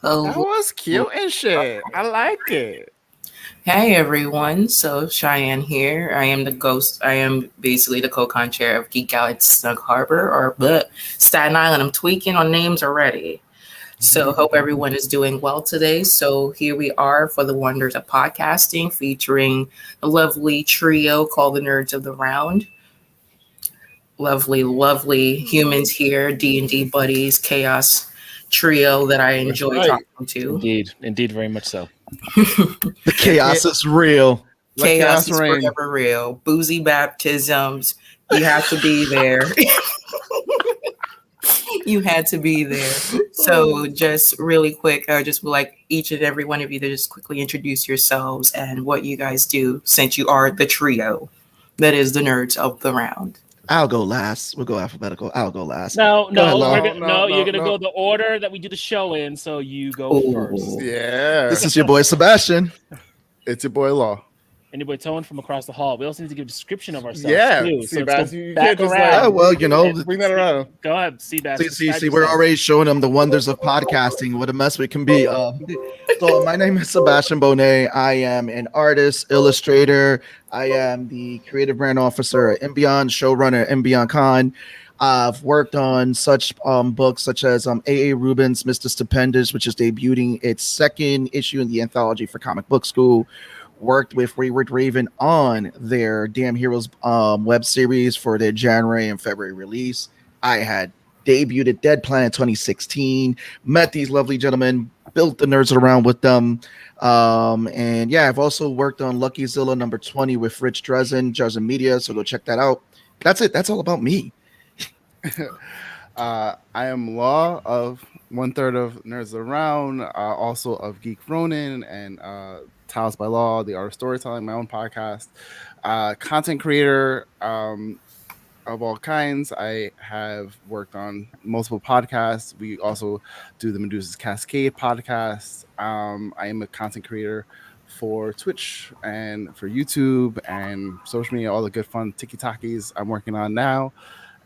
That was cute and shit. I like it. Hey everyone, so Cheyenne here. I am the ghost. I am basically the co-con chair of Geek Out at Snug Harbor or Staten Island. I'm tweaking on names already. So hope everyone is doing well today. So here we are for the wonders of podcasting, featuring a lovely trio called the Nerds of the Round. Lovely humans here, D&D buddies, chaos trio that I enjoy right. talking to. Indeed, very much so. The chaos is real. Let Chaos is reign. forever real. Boozy baptisms. You have to be there. You had to be there. So just really quick, I just would like each and every one of you to just quickly introduce yourselves and what you guys do, since you are the trio that is the Nerds of the Round. I'll go last. We'll go alphabetical. I'll go last. No, Go ahead, Laura. you're gonna go the order that we do the show in. So you go first. Yeah. This is your boy Sebastian. It's your boy Law. And your boy Tone from across the hall. We also need to give a description of ourselves. Yeah. too. See, So Baz, let's you go back can't just around. Oh, well, you know. Bring that around. Go ahead, Seabass. See, we're already showing them the wonders of podcasting. What a mess we can be. So my name is Sebastian Bonet. I am an artist, illustrator. I am the creative brand officer at Embyon, showrunner at Embyon Con. I've worked on such books such as A.A. Rubin's Mr. Stupendous, which is debuting its second issue in the anthology for Comic Book School. Worked with Wayward Raven on their Damn Heroes web series for their January and February release. I had debuted at Dead Planet 2016, met these lovely gentlemen, built the Nerds Around with them. And yeah, I've also worked on Lucky Zilla number 20 with Rich Dresden Media. So go check that out. That's it. That's all about me. I am Law of 1/3 of Nerds Around, also of Geek Ronin and Tiles by Law, the art of storytelling, my own podcast, content creator of all kinds. I have worked on multiple podcasts. We also do the Medusa's Cascade podcast. I am a content creator for Twitch and for YouTube and social media, all the good fun tiki-takis I'm working on now.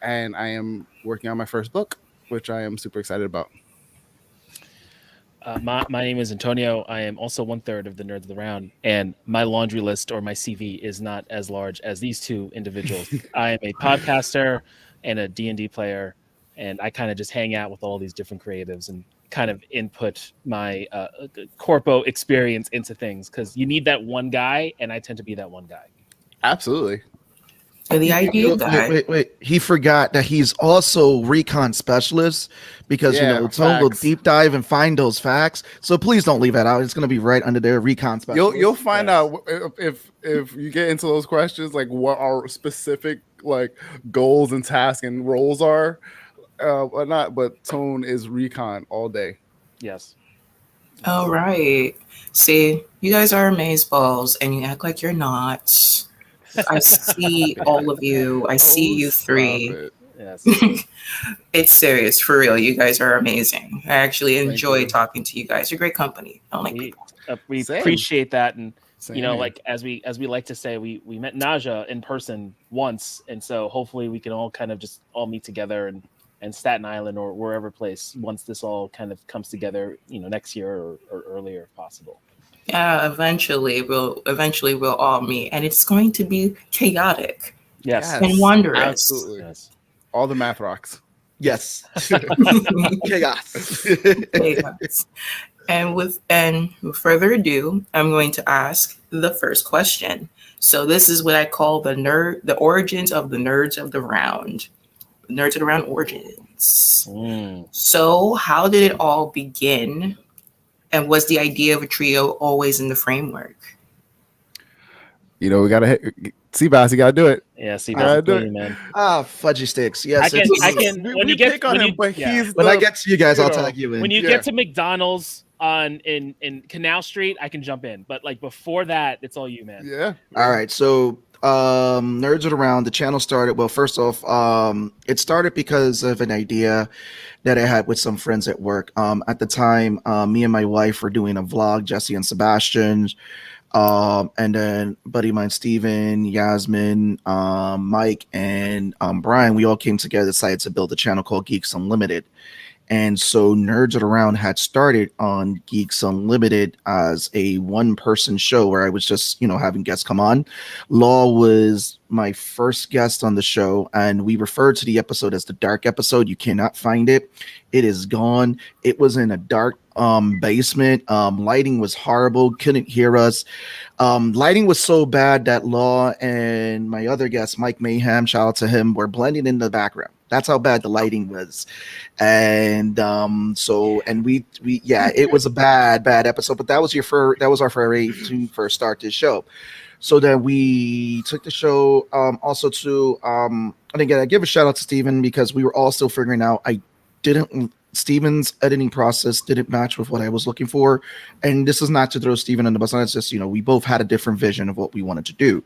And I am working on my first book, which I am super excited about. My name is Antonio. I am also 1/3 of the Nerds of the Round, and my laundry list or my CV is not as large as these two individuals. I am a podcaster and a D&D player, and I kind of just hang out with all these different creatives and kind of input my corpo experience into things, because you need that one guy, and I tend to be that one guy. Absolutely. The idea guy. Wait. He forgot that he's also recon specialist because, Tone will deep dive and find those facts. So please don't leave that out. It's going to be right under there, recon specialist. You'll find out if you get into those questions, like what our specific like goals and tasks and roles are, whatnot. But Tone is recon all day. Yes. All right. See, you guys are amazeballs, and you act like you're not. I see all of you. I see you three. Yes. It's serious, for real. You guys are amazing. I actually enjoy talking to you guys. You're great company. I don't like people. We appreciate that, and like as we like to say, we met Naja in person once, and so hopefully we can all kind of just all meet together and Staten Island or wherever place once this all kind of comes together, next year or earlier if possible. Yeah, eventually we'll all meet, and it's going to be chaotic. Yes. And wondrous. Absolutely. Yes. All the math rocks. Yes. Chaos. Chaos. And with further ado, I'm going to ask the first question. So this is what I call the origins of the Nerds of the Round. Nerds of the Round origins. So how did it all begin? And was the idea of a trio always in the framework? We gotta hit Seabass. You gotta do it. Yeah, Seabass, do it, man. Fudgy sticks. Yes, I can. When you get on him, but when I get to you guys, I'll tag you in. When you get to McDonald's in Canal Street, I can jump in. But like before that, it's all you, man. Yeah. All right. So Nerds Are Around, the channel started. Well, first off, it started because of an idea that I had with some friends at work. At the time, me and my wife were doing a vlog, Jesse and Sebastian, and then buddy of mine, Steven, Yasmin, Mike, and Brian, we all came together, decided to build a channel called Geeks Unlimited. And so Nerds It Around had started on Geeks Unlimited as a one person show where I was just, having guests come on. Law was my first guest on the show, and we referred to the episode as the dark episode. You cannot find it. It is gone. It was in a dark basement. Lighting was horrible. Couldn't hear us. Lighting was so bad that Law and my other guest, Mike Mayhem, shout out to him, were blending in the background. That's how bad the lighting was. And we yeah, it was a bad episode. But that was our foray to first start this show. So then we took the show also to and again I give a shout out to Steven because we were all still figuring out. I didn't Steven's editing process didn't match with what I was looking for. And this is not to throw Steven under the bus. It's just, we both had a different vision of what we wanted to do.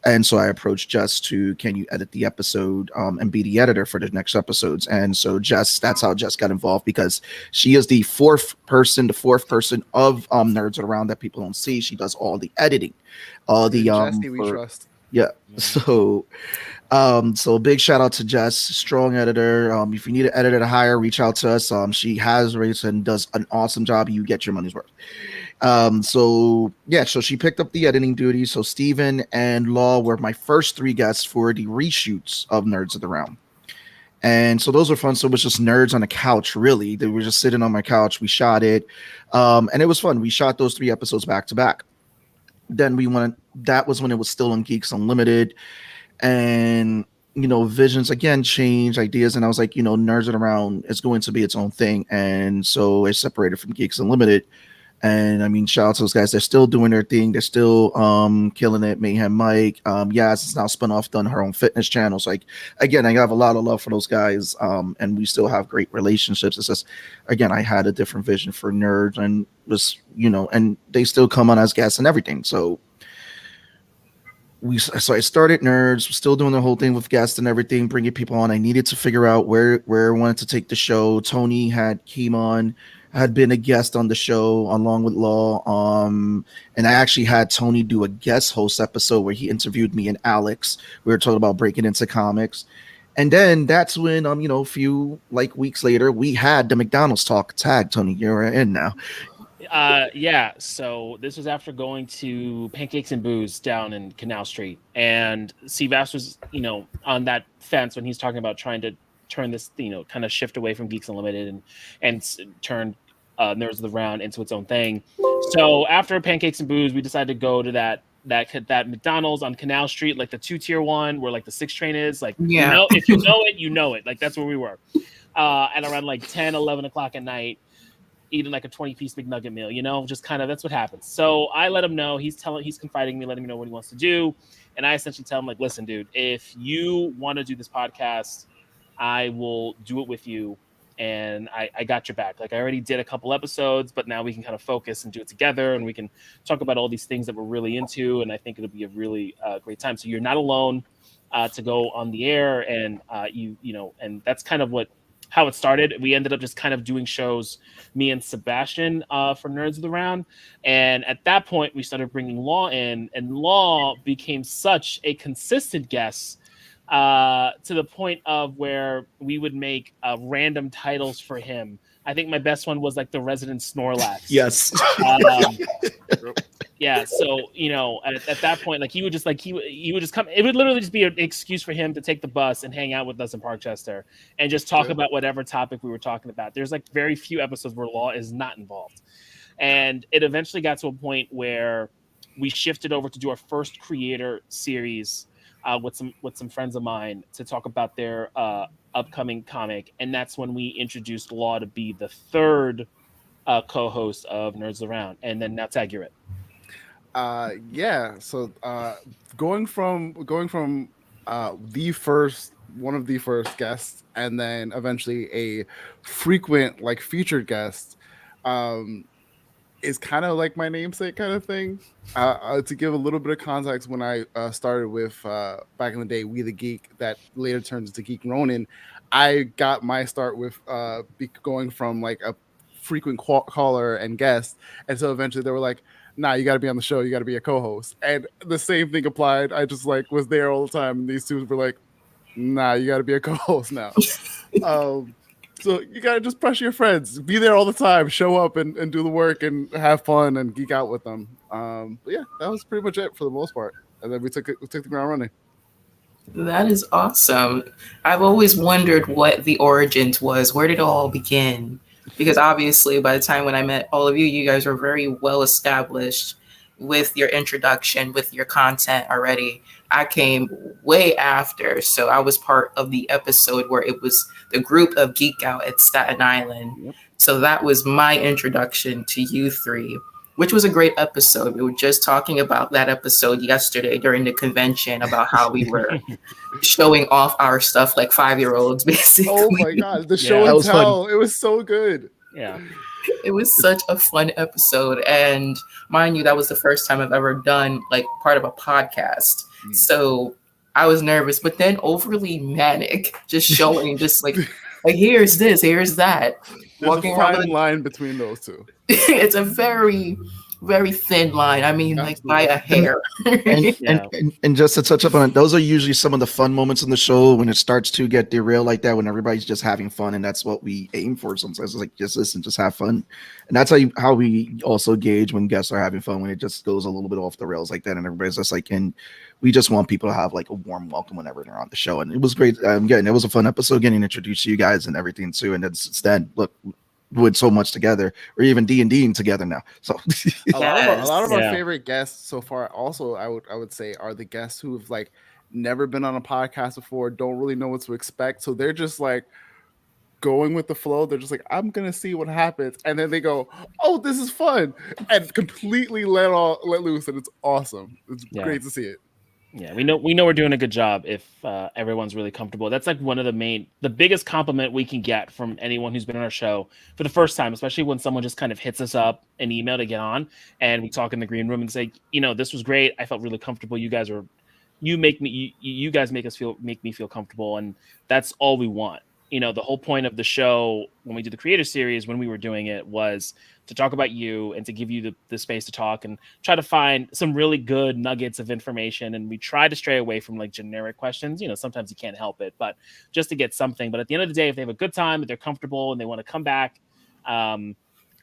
And so I approached Jess to, can you edit the episode and be the editor for the next episodes? And so that's how Jess got involved because she is the fourth person of Nerds Around that people don't see. She does all the editing, all the Jesse, we trust. Yeah. So a big shout out to Jess, strong editor. If you need an editor to hire, reach out to us. She has rates and does an awesome job. You get your money's worth. So she picked up the editing duties. So Steven and Law were my first three guests for the reshoots of Nerds of the Round. And so those were fun. So it was just nerds on a couch, really. They were just sitting on my couch. We shot it. And it was fun. We shot those 3 episodes back to back. Then that was when it was still on Geeks Unlimited. And visions again change ideas, and I was like, Nerds It Around is going to be its own thing, and so it separated from Geeks Unlimited. And I mean, shout out to those guys. They're still doing their thing. They're still killing it. Mayhem Mike. Yaz is now spun off, done her own fitness channels. Like, again, I have a lot of love for those guys. And we still have great relationships. It's just, again, I had a different vision for nerds and was, and they still come on as guests and everything. So I started Nerds, still doing the whole thing with guests and everything, bringing people on. I needed to figure out where I wanted to take the show. Tony came on, had been a guest on the show along with Law. And I actually had Tony do a guest host episode where he interviewed me and Alex. We were talking about breaking into comics. And then that's when, a few weeks later, we had the McDonald's talk tag. Tony, you're in now. So this was after going to Pancakes and Booze down in Canal Street, and Seabass was, on that fence when he's talking about trying to turn this, kind of shift away from Geeks Unlimited and turn Nerds of the Round into its own thing. So after Pancakes and Booze, we decided to go to that McDonald's on Canal Street, like the 2-tier one where like the 6 train is. Like, if you know it, you know it. Like, that's where we were. And around like 10, 11 o'clock at night, eating like a 20-piece McNugget meal, just kind of, that's what happens. So I let him know, he's confiding me, letting me know what he wants to do. And I essentially tell him, like, listen, dude, if you want to do this podcast, I will do it with you. And I got your back. Like, I already did a couple episodes, but now we can kind of focus and do it together. And we can talk about all these things that we're really into. And I think it'll be a really great time. So you're not alone to go on the air. And and that's kind of how it started. We ended up just kind of doing shows, me and Sebastian, for Nerds of the Round. And at that point, we started bringing Law in, and Law became such a consistent guest to the point of where we would make random titles for him. I think my best one was like the Resident Snorlax. Yes. Yeah, so at that point, like he would just come. It would literally just be an excuse for him to take the bus and hang out with us in Parkchester and just talk about whatever topic we were talking about. There's like very few episodes where Law is not involved, and it eventually got to a point where we shifted over to do our first creator series with some friends of mine to talk about their upcoming comic, and that's when we introduced Law to be the third co-host of Nerds Around, and then now Tag, you're it. So going from the first one of the first guests, and then eventually a frequent featured guest, is kind of like my namesake kind of thing. To give a little bit of context, when I started with back in the day, We the Geek, that later turned into Geek Ronin, I got my start with going from a frequent caller and guest, and so eventually they were like, nah, you got to be on the show, you got to be a co-host, and the same thing applied. I just was there all the time, and these two were like, nah, you got to be a co-host now. So you gotta just pressure your friends, be there all the time, show up and do the work and have fun and geek out with them. But yeah, that was pretty much it for the most part. And then we took the ground running. That is awesome. I've always wondered what the origins was. Where did it all begin? Because obviously, by the time when I met all of you, you guys were very well established with your introduction, with your content already. I came way after, so I was part of the episode where it was the group of Geek Out at Staten Island. Yep. So that was my introduction to you three, which was a great episode. We were just talking about that episode yesterday during the convention about how we were showing off our stuff like 5-year-olds, basically. Oh my god, the show Yeah. That and was fun. tell, it was so good. Yeah. It was such a fun episode. And mind you, that was the first time I've ever done like part of a podcast. Mm. So I was nervous, but then overly manic, just showing just like here's this, here's that. There's Walking a around fine with line between those two. it's a very, very thin line. I mean, like by a hair. And, Yeah. and just to touch up on it, those are usually some of the fun moments in the show when it starts to get derailed like that, when everybody's just having fun, and that's what we aim for sometimes. It's like just listen, just have fun. And that's how we also gauge when guests are having fun, when it just goes a little bit off the rails like that, and everybody's just like, and we just want people to have like a warm welcome whenever they're on the show. And it was great. Again, it was a fun episode getting introduced to you guys and everything too. And it's then look, with so much together, or even D&Ding together now. So A lot of our Yeah. favorite guests so far also I would say are the guests who've like never been on a podcast before, don't really know what to expect. So they're just like going with the flow. They're just like, I'm gonna see what happens. And then they go, oh, this is fun. And completely let loose. And it's awesome. It's Yeah. great to see it. Yeah, we know we're doing a good job if everyone's really comfortable. That's like one of the biggest compliment we can get from anyone who's been on our show for the first time, especially when someone just kind of hits us up an email to get on and we talk in the green room and say, this was great. I felt really comfortable. You guys you guys make me feel comfortable, and that's all we want. The whole point of the show when we did the creator series, when we were doing it, was to talk about you and to give you the space to talk and try to find some really good nuggets of information. And we try to stray away from like generic questions. Sometimes you can't help it, but just to get something. But at the end of the day, if they have a good time, if they're comfortable and they want to come back,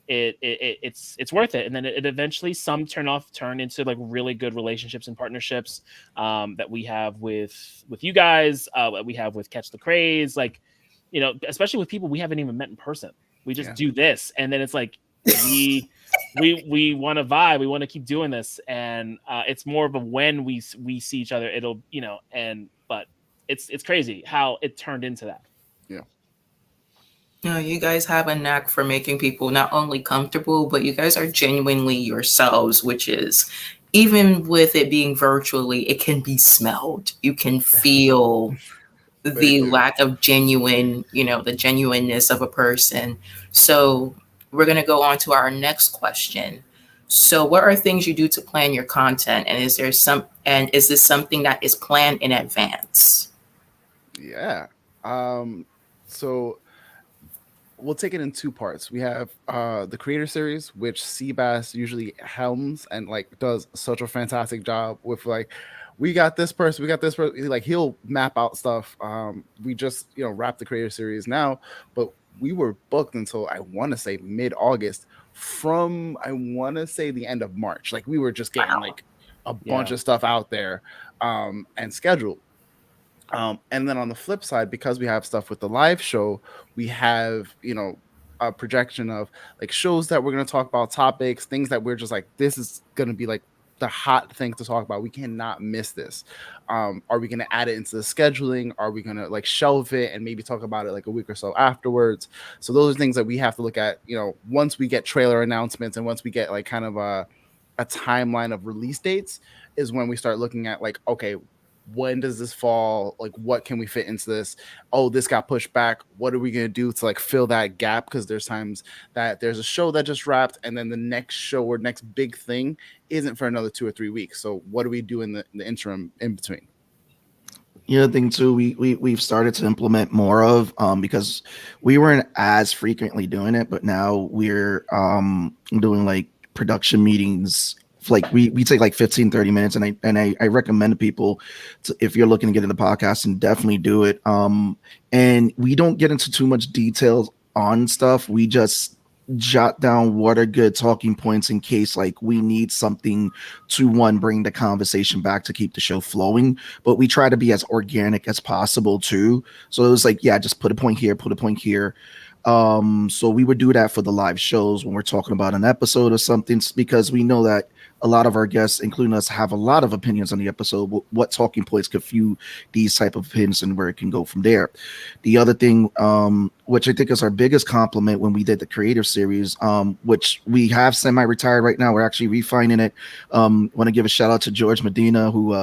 it's worth it. And then it eventually some turn into like really good relationships and partnerships that we have with you guys, that we have with Catch the Craze, like, especially with people we haven't even met in person. We just do this, and then it's like we want to vibe. We want to keep doing this, and it's more of a when we see each other, it'll but it's crazy how it turned into that. Yeah. You guys have a knack for making people not only comfortable, but you guys are genuinely yourselves, which is, even with it being virtually, it can be smelled. You can feel the lack of the genuineness of a person. So we're going to go on to our next question. So what are things you do to plan your content? And is this something that is planned in advance? Yeah. So we'll take it in two parts. We have the creator series, which Seabass usually helms and like does such a fantastic job with. Like, we got this person, like he'll map out stuff. We just wrapped the creator series now, but we were booked until I want to say mid-August, from I want to say the end of March. Like, we were just getting like a bunch of stuff out there and scheduled. And then on the flip side, because we have stuff with the live show, we have, a projection of like shows that we're going to talk about, topics, things that we're just like, this is going to be like the hot thing to talk about. We cannot miss this. Are we going to add it into the scheduling? Are we going to like shelve it and maybe talk about it like a week or so afterwards? So those are things that we have to look at, once we get trailer announcements and once we get like kind of a timeline of release dates, is when we start looking at like, okay, when does this fall? Like, what can we fit into this? Oh, this got pushed back. What are we going to do to like fill that gap? Because there's times that there's a show that just wrapped and then the next show or next big thing isn't for another 2 or 3 weeks. So what do we do in the interim in between? The other thing too, we've started to implement more of, because we weren't as frequently doing it, but now we're doing like production meetings like we take like 15, 30 minutes, and I recommend to people to, if you're looking to get into podcasting, definitely do it. And we don't get into too much details on stuff. We just jot down what are good talking points in case like we need something to one bring the conversation back to keep the show flowing, but we try to be as organic as possible too. So it was like, yeah, just put a point here, put a point here. So we would do that for the live shows when we're talking about an episode or something, because we know that a lot of our guests, including us, have a lot of opinions on the episode. What talking points could fuel these type of opinions and where it can go from there. The other thing, which I think is our biggest compliment when we did the creative series, which we have semi-retired right now. We're actually refining it. Want to give a shout out to George Medina, who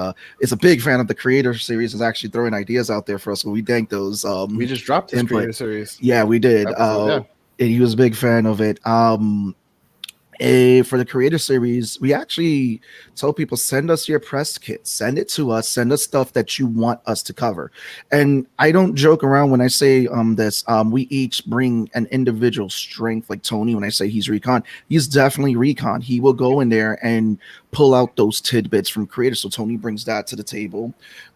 is a big fan of the creator series, is actually throwing ideas out there for us. So we thank those. We just dropped this input. creator series. Yeah, we did. Episode, yeah. And he was a big fan of it. For the creator series, we actually tell people, send us your press kit, send it to us, send us stuff that you want us to cover. And I don't joke around when I say this. We each bring an individual strength. Like Tony, when I say he's recon, he's definitely recon. He will go in there and pull out those tidbits from creators. So Tony brings that to the table.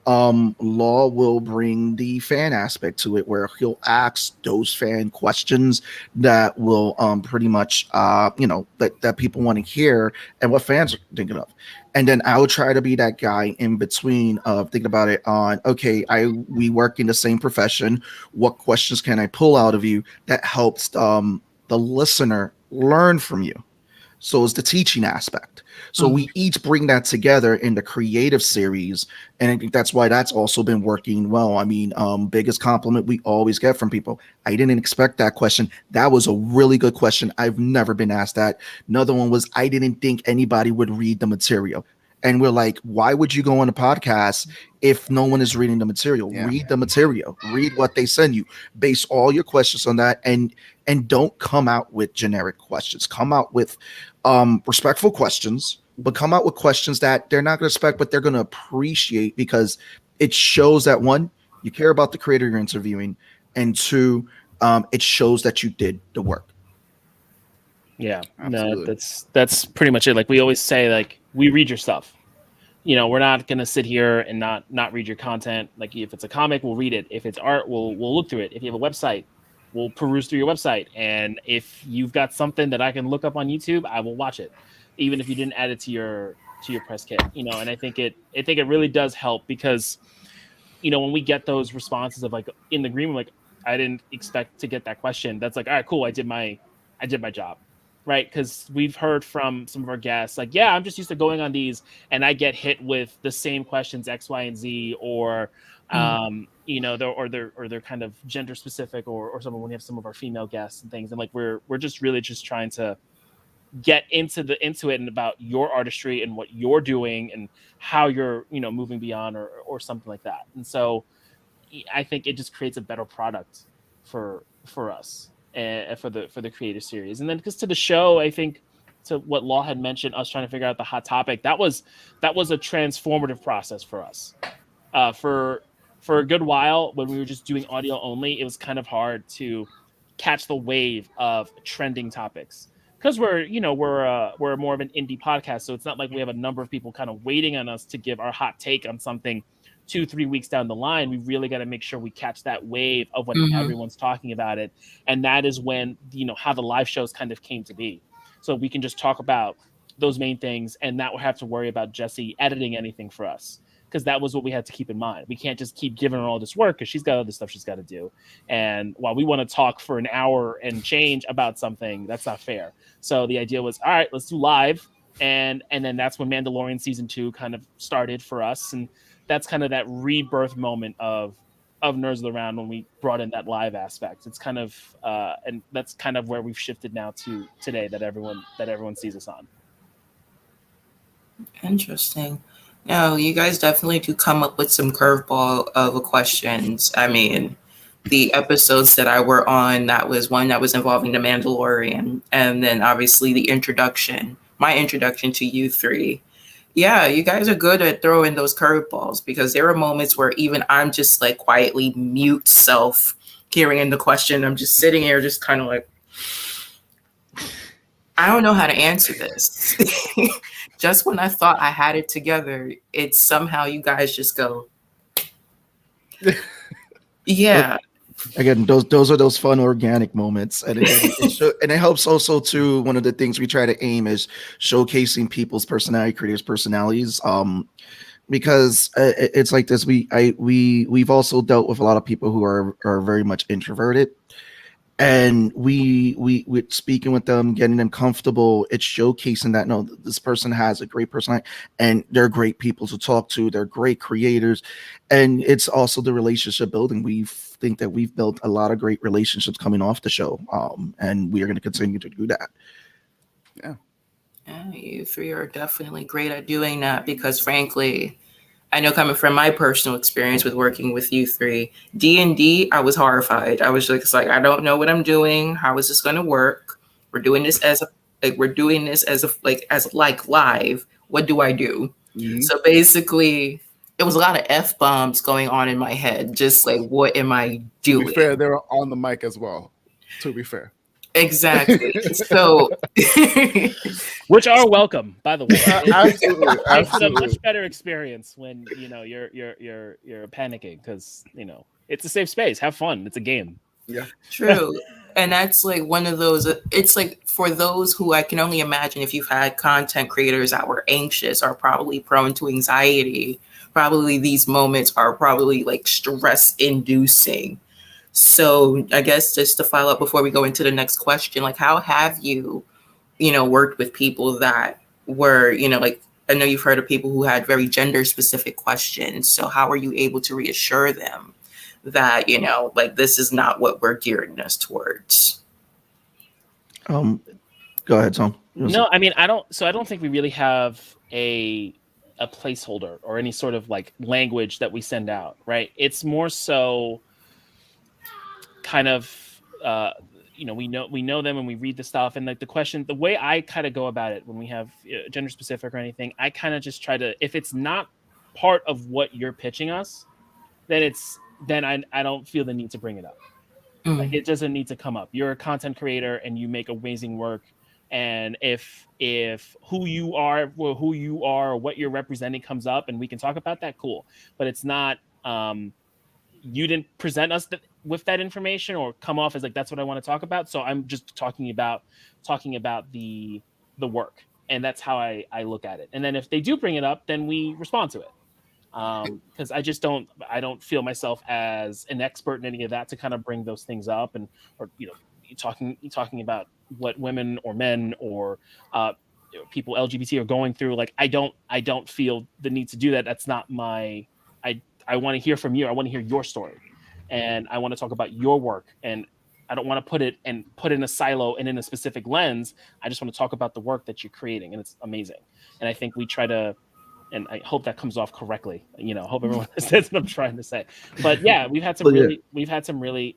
Law will bring the fan aspect to it, where he'll ask those fan questions that will pretty much that people want to hear and what fans are thinking of. And then I will try to be that guy in between of thinking about it on, okay, we work in the same profession. What questions can I pull out of you that helps the listener learn from you? So it's the teaching aspect. So we each bring that together in the creative series, and I think that's why that's also been working well. I mean, biggest compliment we always get from people: I didn't expect that question. That was a really good question. I've never been asked that. Another one was, I didn't think anybody would read the material. And we're like, why would you go on a podcast if no one is reading the material? Yeah. Read the material, read what they send you, base all your questions on that, and don't come out with generic questions. Come out with respectful questions, but come out with questions that they're not going to expect, but they're going to appreciate, because it shows that, one, you care about the creator you're interviewing, and two, it shows that you did the work. Yeah, Absolutely. no, that's pretty much it. Like we always say, like, we read your stuff. We're not gonna sit here and not read your content. Like if it's a comic, we'll read it. If it's art, we'll look through it. If you have a website, we'll peruse through your website. And if you've got something that I can look up on YouTube, I will watch it, even if you didn't add it to your press kit. And I think it really does help, because when we get those responses of like in the green room, like, I didn't expect to get that question. That's like, all right, cool. I did my job. Right. Because we've heard from some of our guests, like, yeah, I'm just used to going on these and I get hit with the same questions, X, Y, and Z, or, they're kind of gender specific, or something, when we have some of our female guests and things. And like, we're just really just trying to get into it and about your artistry and what you're doing and how you're, moving beyond or something like that. And so I think it just creates a better product for us, for the creative series. And then, because to the show, I think, to what Law had mentioned, us trying to figure out the hot topic, that was a transformative process for us. For a good while, when we were just doing audio only, it was kind of hard to catch the wave of trending topics, because we're more of an indie podcast, so it's not like we have a number of people kind of waiting on us to give our hot take on something 2-3 weeks down the line. We really got to make sure we catch that wave of when everyone's talking about it. And that is when, how the live shows kind of came to be. So we can just talk about those main things and not have to worry about Jesse editing anything for us, because that was what we had to keep in mind. We can't just keep giving her all this work, because she's got other stuff she's got to do. And while we want to talk for an hour and change about something, that's not fair. So the idea was, all right, let's do live. And then that's when Mandalorian season 2 kind of started for us. And that's kind of that rebirth moment of Nerds of the Round, when we brought in that live aspect. It's kind of and that's kind of where we've shifted now to today, that everyone sees us on. Interesting. No, you guys definitely do come up with some curveball of questions. I mean, the episodes that I were on, that was one that was involving the Mandalorian, and then obviously my introduction to you three. Yeah, you guys are good at throwing those curveballs, because there are moments where even I'm just like quietly mute self hearing in the question. I'm just sitting here just kind of like, I don't know how to answer this. Just when I thought I had it together, it's somehow you guys just go, But yeah, again, those are those fun organic moments, and again, and it helps also too. One of the things we try to aim is showcasing people's personality, creators' personalities. Because it's like this. We've also dealt with a lot of people who are very much introverted, and we speaking with them, getting them comfortable. It's showcasing that no, this person has a great personality, and they're great people to talk to. They're great creators, and it's also the relationship building. We think that we've built a lot of great relationships coming off the show, and we are going to continue to do that. Yeah. yeah, you three are definitely great at doing that because, frankly, I know coming from my personal experience with working with you three, D&D, I was horrified. I was just like, I don't know what I'm doing. How is this going to work? We're doing this as a we're doing this as a like live. What do I do? Mhm. So basically, it was a lot of f bombs going on in my head. Just like, what am I To be doing? fair, they were on the mic as well. To be fair. Exactly. So Which are welcome, by the way. Absolutely. It makes it a Absolutely. much better experience when you're panicking because it's a safe space. Have fun. It's a game. Yeah. true. And that's like one of those, it's like for those who I can only imagine if you've had content creators that were anxious or probably prone to anxiety, probably these moments are probably like stress inducing. So I guess just to follow up before we go into the next question, like how have you, worked with people that were, like I know you've heard of people who had very gender specific questions. So how are you able to reassure them that, like this is not what we're gearing us towards? Um, Go ahead, Tom. No, I mean I don't think we really have a placeholder or any sort of like language that we send out, right? It's more so kind of we know them and we read the stuff and like the question, the way I kind of go about it when we have gender specific or anything, I kind of just try to, if it's not part of what you're pitching us, then I don't feel the need to bring it up. Like Mm, it doesn't need to come up. You're a content creator and you make amazing work, and if who you are or what you're representing comes up and we can talk about that, cool. But it's not you didn't present us with that information or come off as like that's what I want to talk about. So I'm just talking about the work, and that's how I look at it. And then if they do bring it up, then we respond to it. Because I don't feel myself as an expert in any of that to kind of bring those things up, and or you talking about what women or men or people LGBT are going through. Like I don't feel the need to do that. That's not my I want to hear from you. I want to hear your story, and I want to talk about your work. And I don't want to put in a silo and in a specific lens. I just want to talk about the work that you're creating, and it's amazing. And I think we try to, and I hope that comes off correctly. I hope everyone understands what I'm trying to say. But yeah, Well, yeah. we've had some really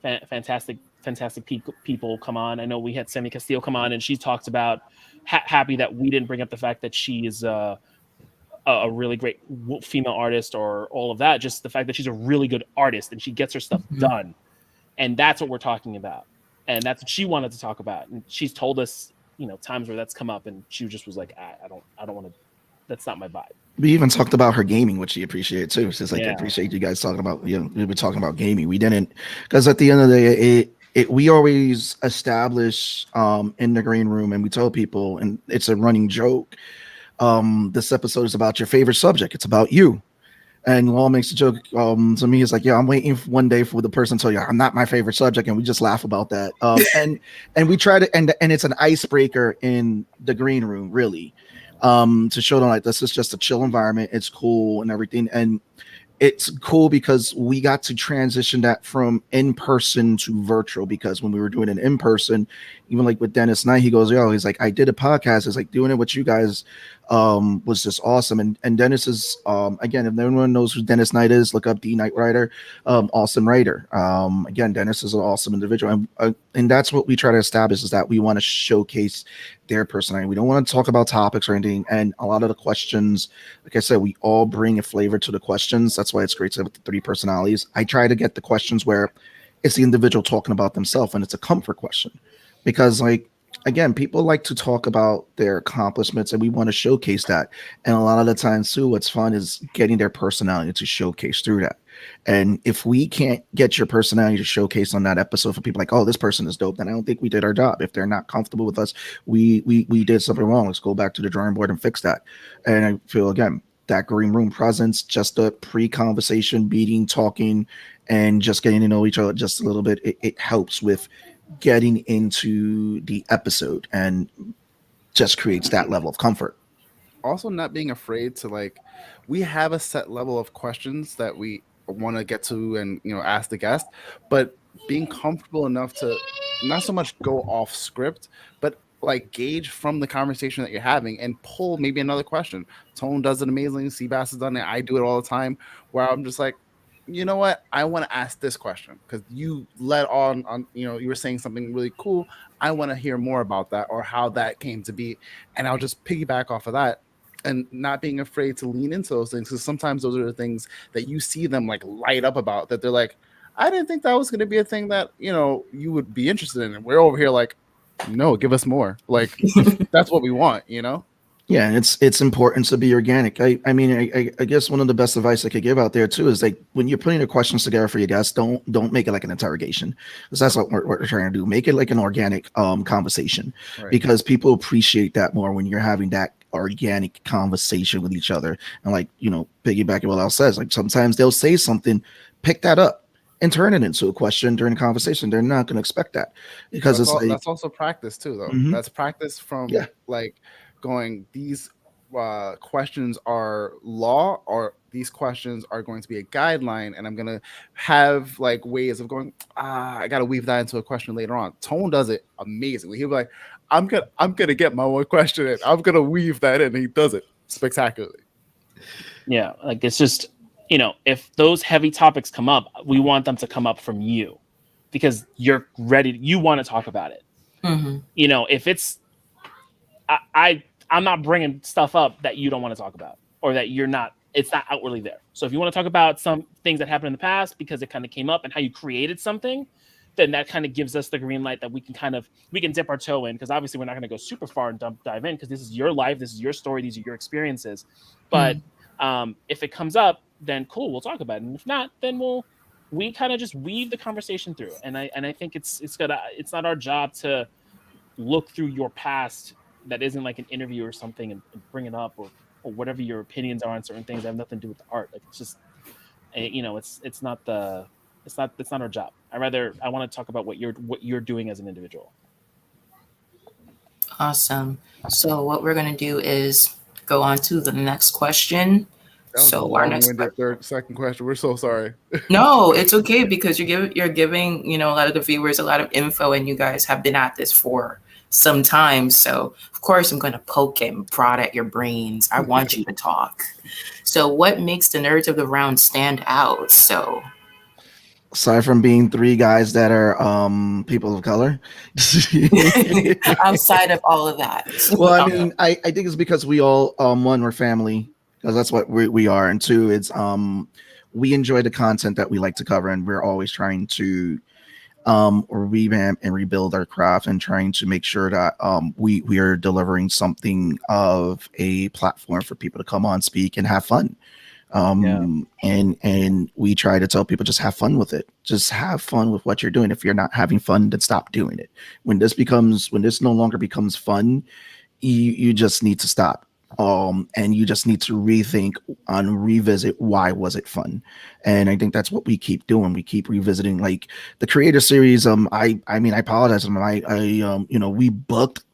fantastic people come on. I know we had Semi Castillo come on, and she talked about happy that we didn't bring up the fact that she is a really great female artist or all of that. Just the fact that she's a really good artist and she gets her stuff mhm. done, and that's what we're talking about, and that's what she wanted to talk about. And she's told us, times where that's come up, and she just was like, I don't want to. That's not my vibe. We even talked about her gaming, which she appreciated too. She's like, I Yeah. appreciate you guys talking about, we were talking about gaming. We didn't, because at the end of the day, we always establish in the green room, and we tell people, and it's a running joke. This episode is about your favorite subject. It's about you. And Law makes a joke to me. It's like, yeah, I'm waiting for one day for the person to tell you I'm not my favorite subject, and we just laugh about that. And we try to, and it's an icebreaker in the green room, really, to show them like this is just a chill environment. It's cool and everything, and it's cool because we got to transition that from in person to virtual. Because when we were doing it in person, even like with Dennis Knight, he goes, "Yo," he's like, "I did a podcast. It's like doing it with you guys was just awesome." And Dennis is again, if anyone knows who Dennis Knight is, look up D Knight Writer, awesome writer. Again, Dennis is an awesome individual, and that's what we try to establish is that we want to showcase their personality. We don't want to talk about topics or anything. And a lot of the questions, like I said, we all bring a flavor to the questions. That's why it's great to have the three personalities. I try to get the questions where it's the individual talking about themselves and it's a comfort question. Because like again, people like to talk about their accomplishments and we want to showcase that. And a lot of the times too, what's fun is getting their personality to showcase through that. And if we can't get your personality to showcase on that episode for people like, oh, this person is dope, then I don't think we did our job. If they're not comfortable with us, we did something wrong. Let's go back to the drawing board and fix that. And I feel again, that green room presence, just a pre-conversation, meeting, talking, and just getting to know each other just a little bit, it helps with getting into the episode and just creates that level of comfort. Also, not being afraid to like, we have a set level of questions that we want to get to and ask the guest, but being comfortable enough to not so much go off script, but like gauge from the conversation that you're having and pull maybe another question. Tone does it amazingly. Seabass has done it. I do it all the time where I'm just like, you know what? I want to ask this question because you led on, you were saying something really cool. I want to hear more about that or how that came to be. And I'll just piggyback off of that and not being afraid to lean into those things because sometimes those are the things that you see them like light up about that they're like, I didn't think that was going to be a thing that you would be interested in, and we're over here like, no, give us more. Like that's what we want. Yeah, and it's important to be organic. I mean, I guess one of the best advice I could give out there too is like when you're putting the questions together for your guests, don't make it like an interrogation, because that's what we're trying to do. Make it like an organic conversation, Right. because people appreciate that more when you're having that organic conversation with each other. And like piggybacking what Al says, like sometimes they'll say something, pick that up, and turn it into a question during the conversation. They're not going to expect that because it's like, That's also practice too, though. mhm, That's practice from yeah. like going these questions are law or these questions are going to be a guideline, and I'm gonna have like ways of going. I gotta weave that into a question later on. Tone does it amazingly. He'll be like, I'm gonna get my one question in. I'm gonna weave that in. And he does it spectacularly. Yeah, like it's just, if those heavy topics come up, we want them to come up from you because you're ready. You want to talk about it. Mm-hmm. If it's, I'm not bringing stuff up that you don't want to talk about or that it's not outwardly there. So if you want to talk about some things that happened in the past because it kind of came up and how you created something, then that kind of gives us the green light that we can dip our toe in, because obviously we're not going to go super far and dive in because this is your life, this is your story, these are your experiences. But if it comes up, then cool, we'll talk about it. And if not, then we kind of just weave the conversation through. And I think it's not our job to look through your past that isn't like an interview or something and bring it up or whatever your opinions are on certain things that have nothing to do with the art. Like it's just it's not our job. I want to talk about what you're doing as an individual. Awesome. So what we're going to do is go on to the next question. That was a So our next long-winded second question. We're so sorry. No, it's okay because you're giving, a lot of the viewers a lot of info, and you guys have been at this for some time. So of course I'm going to poke and prod at your brains. I want you to talk. So what makes the Nerds of the Round stand out? So Aside from being three guys that are people of color. outside of all of that. Well, I mean, I think it's because we all one, we're family, because that's what we are, and two, it's we enjoy the content that we like to cover, and we're always trying to revamp and rebuild our craft and trying to make sure that we are delivering something of a platform for people to come on, speak, and have fun. And we try to tell people, just have fun with it, just have fun with what you're doing. If you're not having fun, then stop doing it. When this no longer becomes fun, you just need to stop, and you just need to rethink and revisit, why was it fun. And I think that's what we keep doing. We keep revisiting, like the creator series. I mean, I apologize.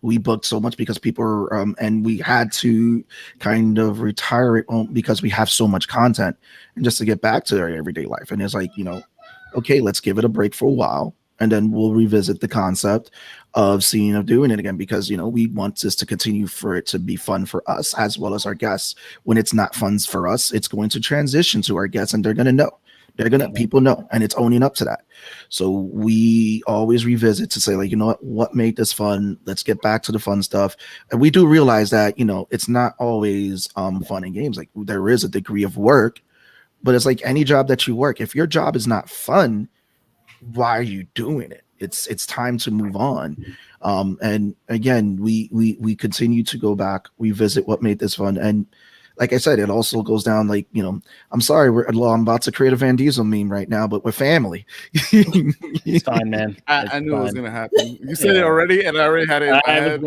We booked so much because people were, and we had to kind of retire it, because we have so much content, and just to get back to their everyday life. And it's like, okay, let's give it a break for a while, and then we'll revisit the concept of doing it again, because we want this to continue, for it to be fun for us as well as our guests. When it's not fun for us, it's going to transition to our guests, and they're going to know. People know, and it's owning up to that. So we always revisit to say, like, what made this fun? Let's get back to the fun stuff. And we do realize that it's not always fun and games. Like, there is a degree of work, but it's like any job that you work. If your job is not fun, why are you doing it? it's time to move on. And again, we continue to go back, revisit what made this fun. And like I said, it also goes down like, I'm sorry, I'm about to create a Van Diesel meme right now, but we're family. It's fine, man. I knew it was gonna happen. You said it already, and I already had it in my I was head.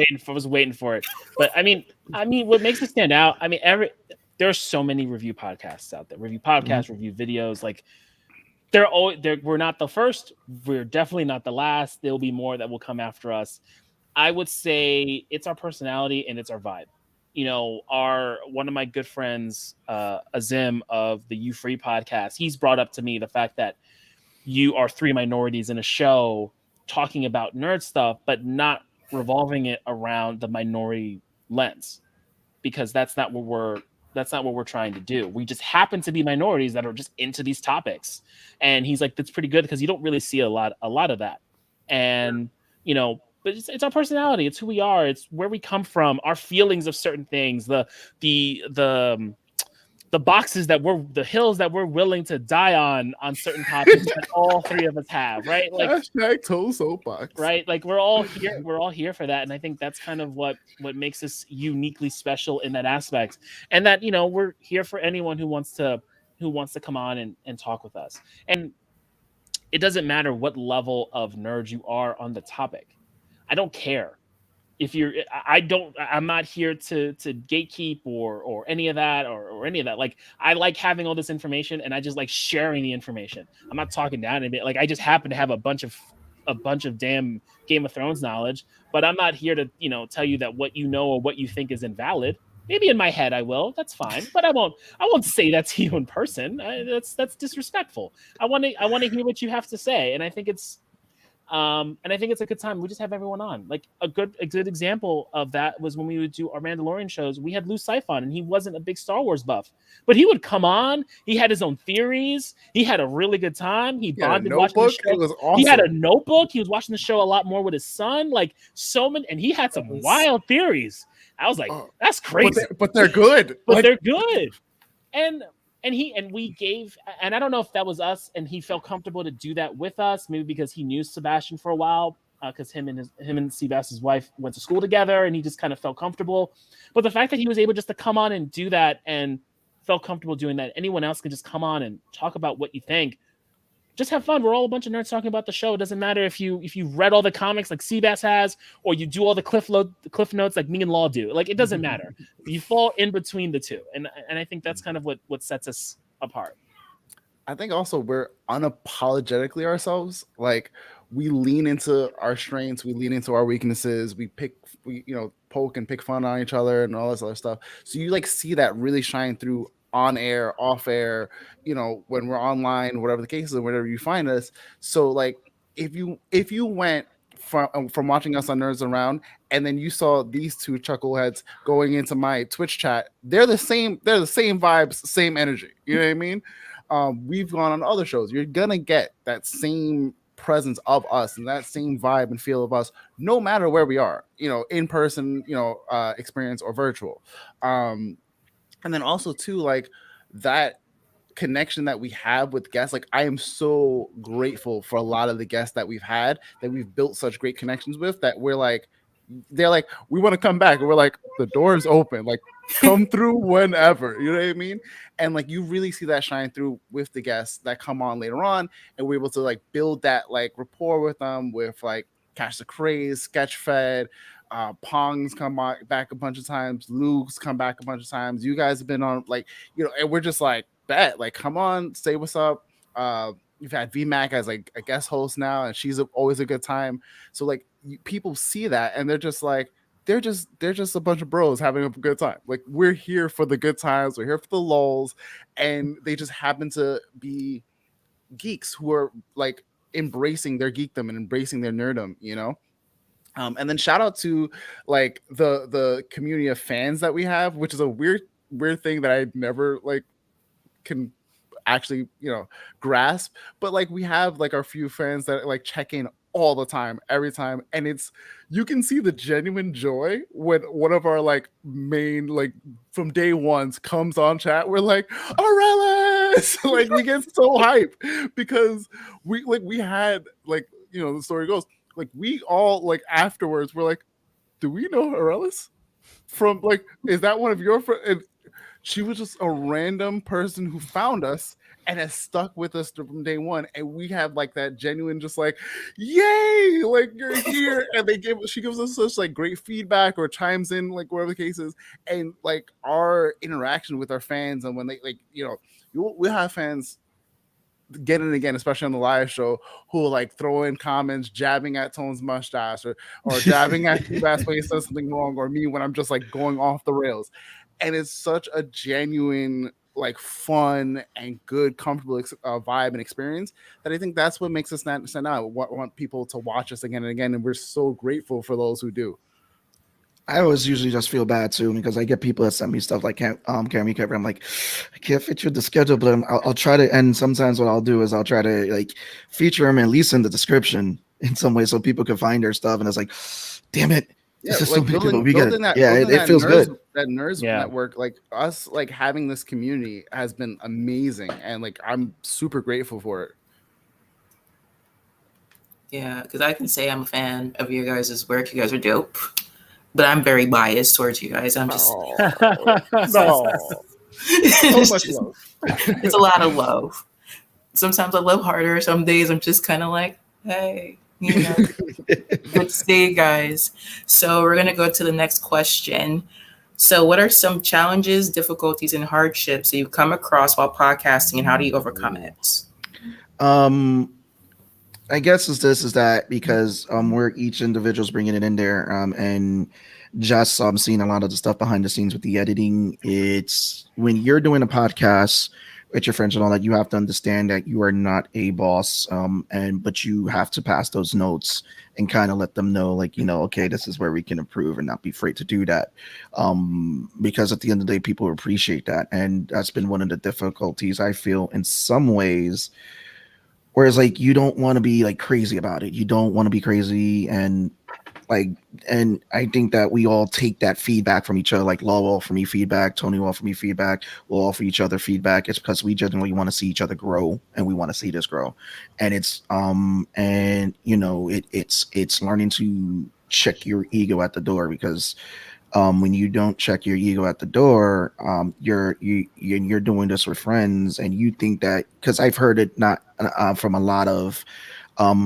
waiting for it. But I mean, what makes it stand out? I mean, there are so many review podcasts out there. Review podcasts, review videos. Like we're not the first. We're definitely not the last. There'll be more that will come after us. I would say it's our personality and it's our vibe. One of my good friends, Azim of the You Free podcast, he's brought up to me the fact that you are three minorities in a show talking about nerd stuff, but not revolving it around the minority lens, because that's not what we're trying to do. We just happen to be minorities that are just into these topics. And he's like, that's pretty good because you don't really see a lot of that. And but it's our personality, it's who we are, it's where we come from, our feelings of certain things, the boxes the hills that we're willing to die on certain topics that all three of us have, right? Like Hashtag toe soapbox. Right? Like we're all here for that. And I think that's kind of what makes us uniquely special in that aspect. And that, we're here for anyone who wants to come on and talk with us. And it doesn't matter what level of nerd you are on the topic. I don't care. I'm not here to gatekeep or any of that or any of that. Like, I like having all this information and I just like sharing the information. I'm not talking down to it. Like, I just happen to have a bunch of damn Game of Thrones knowledge, but I'm not here to, tell you that what you know or what you think is invalid. Maybe in my head I will. That's fine, but I won't say that to you in person. That's disrespectful. I want to hear what you have to say, and I think it's a good time. We just have everyone on. Like a good example of that was when we would do our Mandalorian shows. We had Lou Seif on, and he wasn't a big Star Wars buff, but he would come on. He had his own theories. He had a really good time. He bonded watching the show. It was awesome. He had a notebook. He was watching the show a lot more with his son. Like so many, and he had some wild theories. I was like, that's crazy. But they're good. They're good. And we gave, and I don't know if that was us and he felt comfortable to do that with us, maybe because he knew Sebastian for a while, because him and Sebastian's wife went to school together and he just kind of felt comfortable. But the fact that he was able just to come on and do that and felt comfortable doing that, anyone else can just come on and talk about what you think. Just have fun. We're all a bunch of nerds talking about the show. It doesn't matter if you read all the comics like Seabass has, or you do all the cliff notes like me and Law do. Like, it doesn't matter. You fall in between the two, and I think that's kind of what sets us apart. I think also we're unapologetically ourselves. Like, we lean into our strengths, we lean into our weaknesses, we poke and pick fun on each other and all this other stuff. So you like see that really shine through on air, off air, when we're online, whatever the case is, wherever you find us. So like if you went from watching us on Nerds Around and then you saw these two chuckleheads going into my Twitch chat, they're the same vibes, same energy. You know what I mean? We've gone on other shows. You're gonna get that same presence of us and that same vibe and feel of us, no matter where we are, in person, experience or virtual. And then also too, like that connection that we have with guests. Like, I am so grateful for a lot of the guests that we've had, that we've built such great connections with, that they're like, we want to come back. And we're like, the door is open. Like, come through whenever. You know what I mean? And like, you really see that shine through with the guests that come on later on, and we're able to like build that like rapport with them, with like Catch the Craze, Sketchfed, Pong's come back a bunch of times, Luke's come back a bunch of times. You guys have been on, like, and we're just like, bet, like, come on, say what's up. You've had VMAC as like a guest host now, and she's always a good time. So like, people see that and they're just like, they're just a bunch of bros having a good time. Like, we're here for the good times, we're here for the lulls, and they just happen to be geeks who are like embracing their geekdom and embracing their nerdom, and then shout out to like the community of fans that we have, which is a weird thing that I never like can actually grasp. But like, we have like our few fans that like check in all the time, every time, and you can see the genuine joy when one of our like main, like from day ones, comes on chat. We're like, Aurelis! Like, we get so hype because we had like the story goes, like we all like afterwards we're like, do we know Aurelis? From like, is that one of your friends? And she was just a random person who found us and has stuck with us from day one. And we have like that genuine, just like, yay, like you're here. And she gives us such like great feedback or chimes in, like whatever the case is. And like our interaction with our fans, and when they like, we have fans again and again, especially on the live show, who will like throw in comments jabbing at Tone's mustache or jabbing at Seabass when he says something wrong, or me when I'm just like going off the rails. And it's such a genuine, like fun and good, comfortable vibe and experience that I think that's what makes us stand out. Want people to watch us again and again, and we're so grateful for those who do. I always usually just feel bad too because I get people that send me stuff like Cammy Cover. I'm like, I can't fit you the schedule, but I'll try to. And sometimes what I'll do is I'll try to like feature them at least in the description in some way so people can find their stuff. And it's like, damn it, Yeah, this is like so many people. We get it. building It feels nerds, good. that nerds Yeah. network, like us, like having this community has been amazing, and like I'm super grateful for it. Yeah, because I can say I'm a fan of your guys' work. You guys are dope. But I'm very biased towards you guys. I'm just No, so it's, much just, love. it's a lot of love. Sometimes I love harder. Some days I'm just kind of like, hey, good to see you guys. So we're gonna go to the next question. So, what are some challenges, difficulties, and hardships that you've come across while podcasting, and how do you overcome it? I guess is that because we're each individual's bringing it in there, and just seeing a lot of the stuff behind the scenes with the editing. It's when you're doing a podcast with your friends and all that, you have to understand that you are not a boss, but you have to pass those notes and kind of let them know, like, okay, this is where we can improve, and not be afraid to do that, because at the end of the day, people appreciate that, and that's been one of the difficulties I feel in some ways. Whereas, like, you don't want to be like crazy about it. You don't want to be crazy, and I think that we all take that feedback from each other. Like, Law will offer me feedback, Tony will offer me feedback, we'll offer each other feedback. It's because we genuinely want to see each other grow, and we want to see this grow. And it's it's learning to check your ego at the door, because when you don't check your ego at the door, you're doing this with friends, and you think that, because I've heard it not from a lot of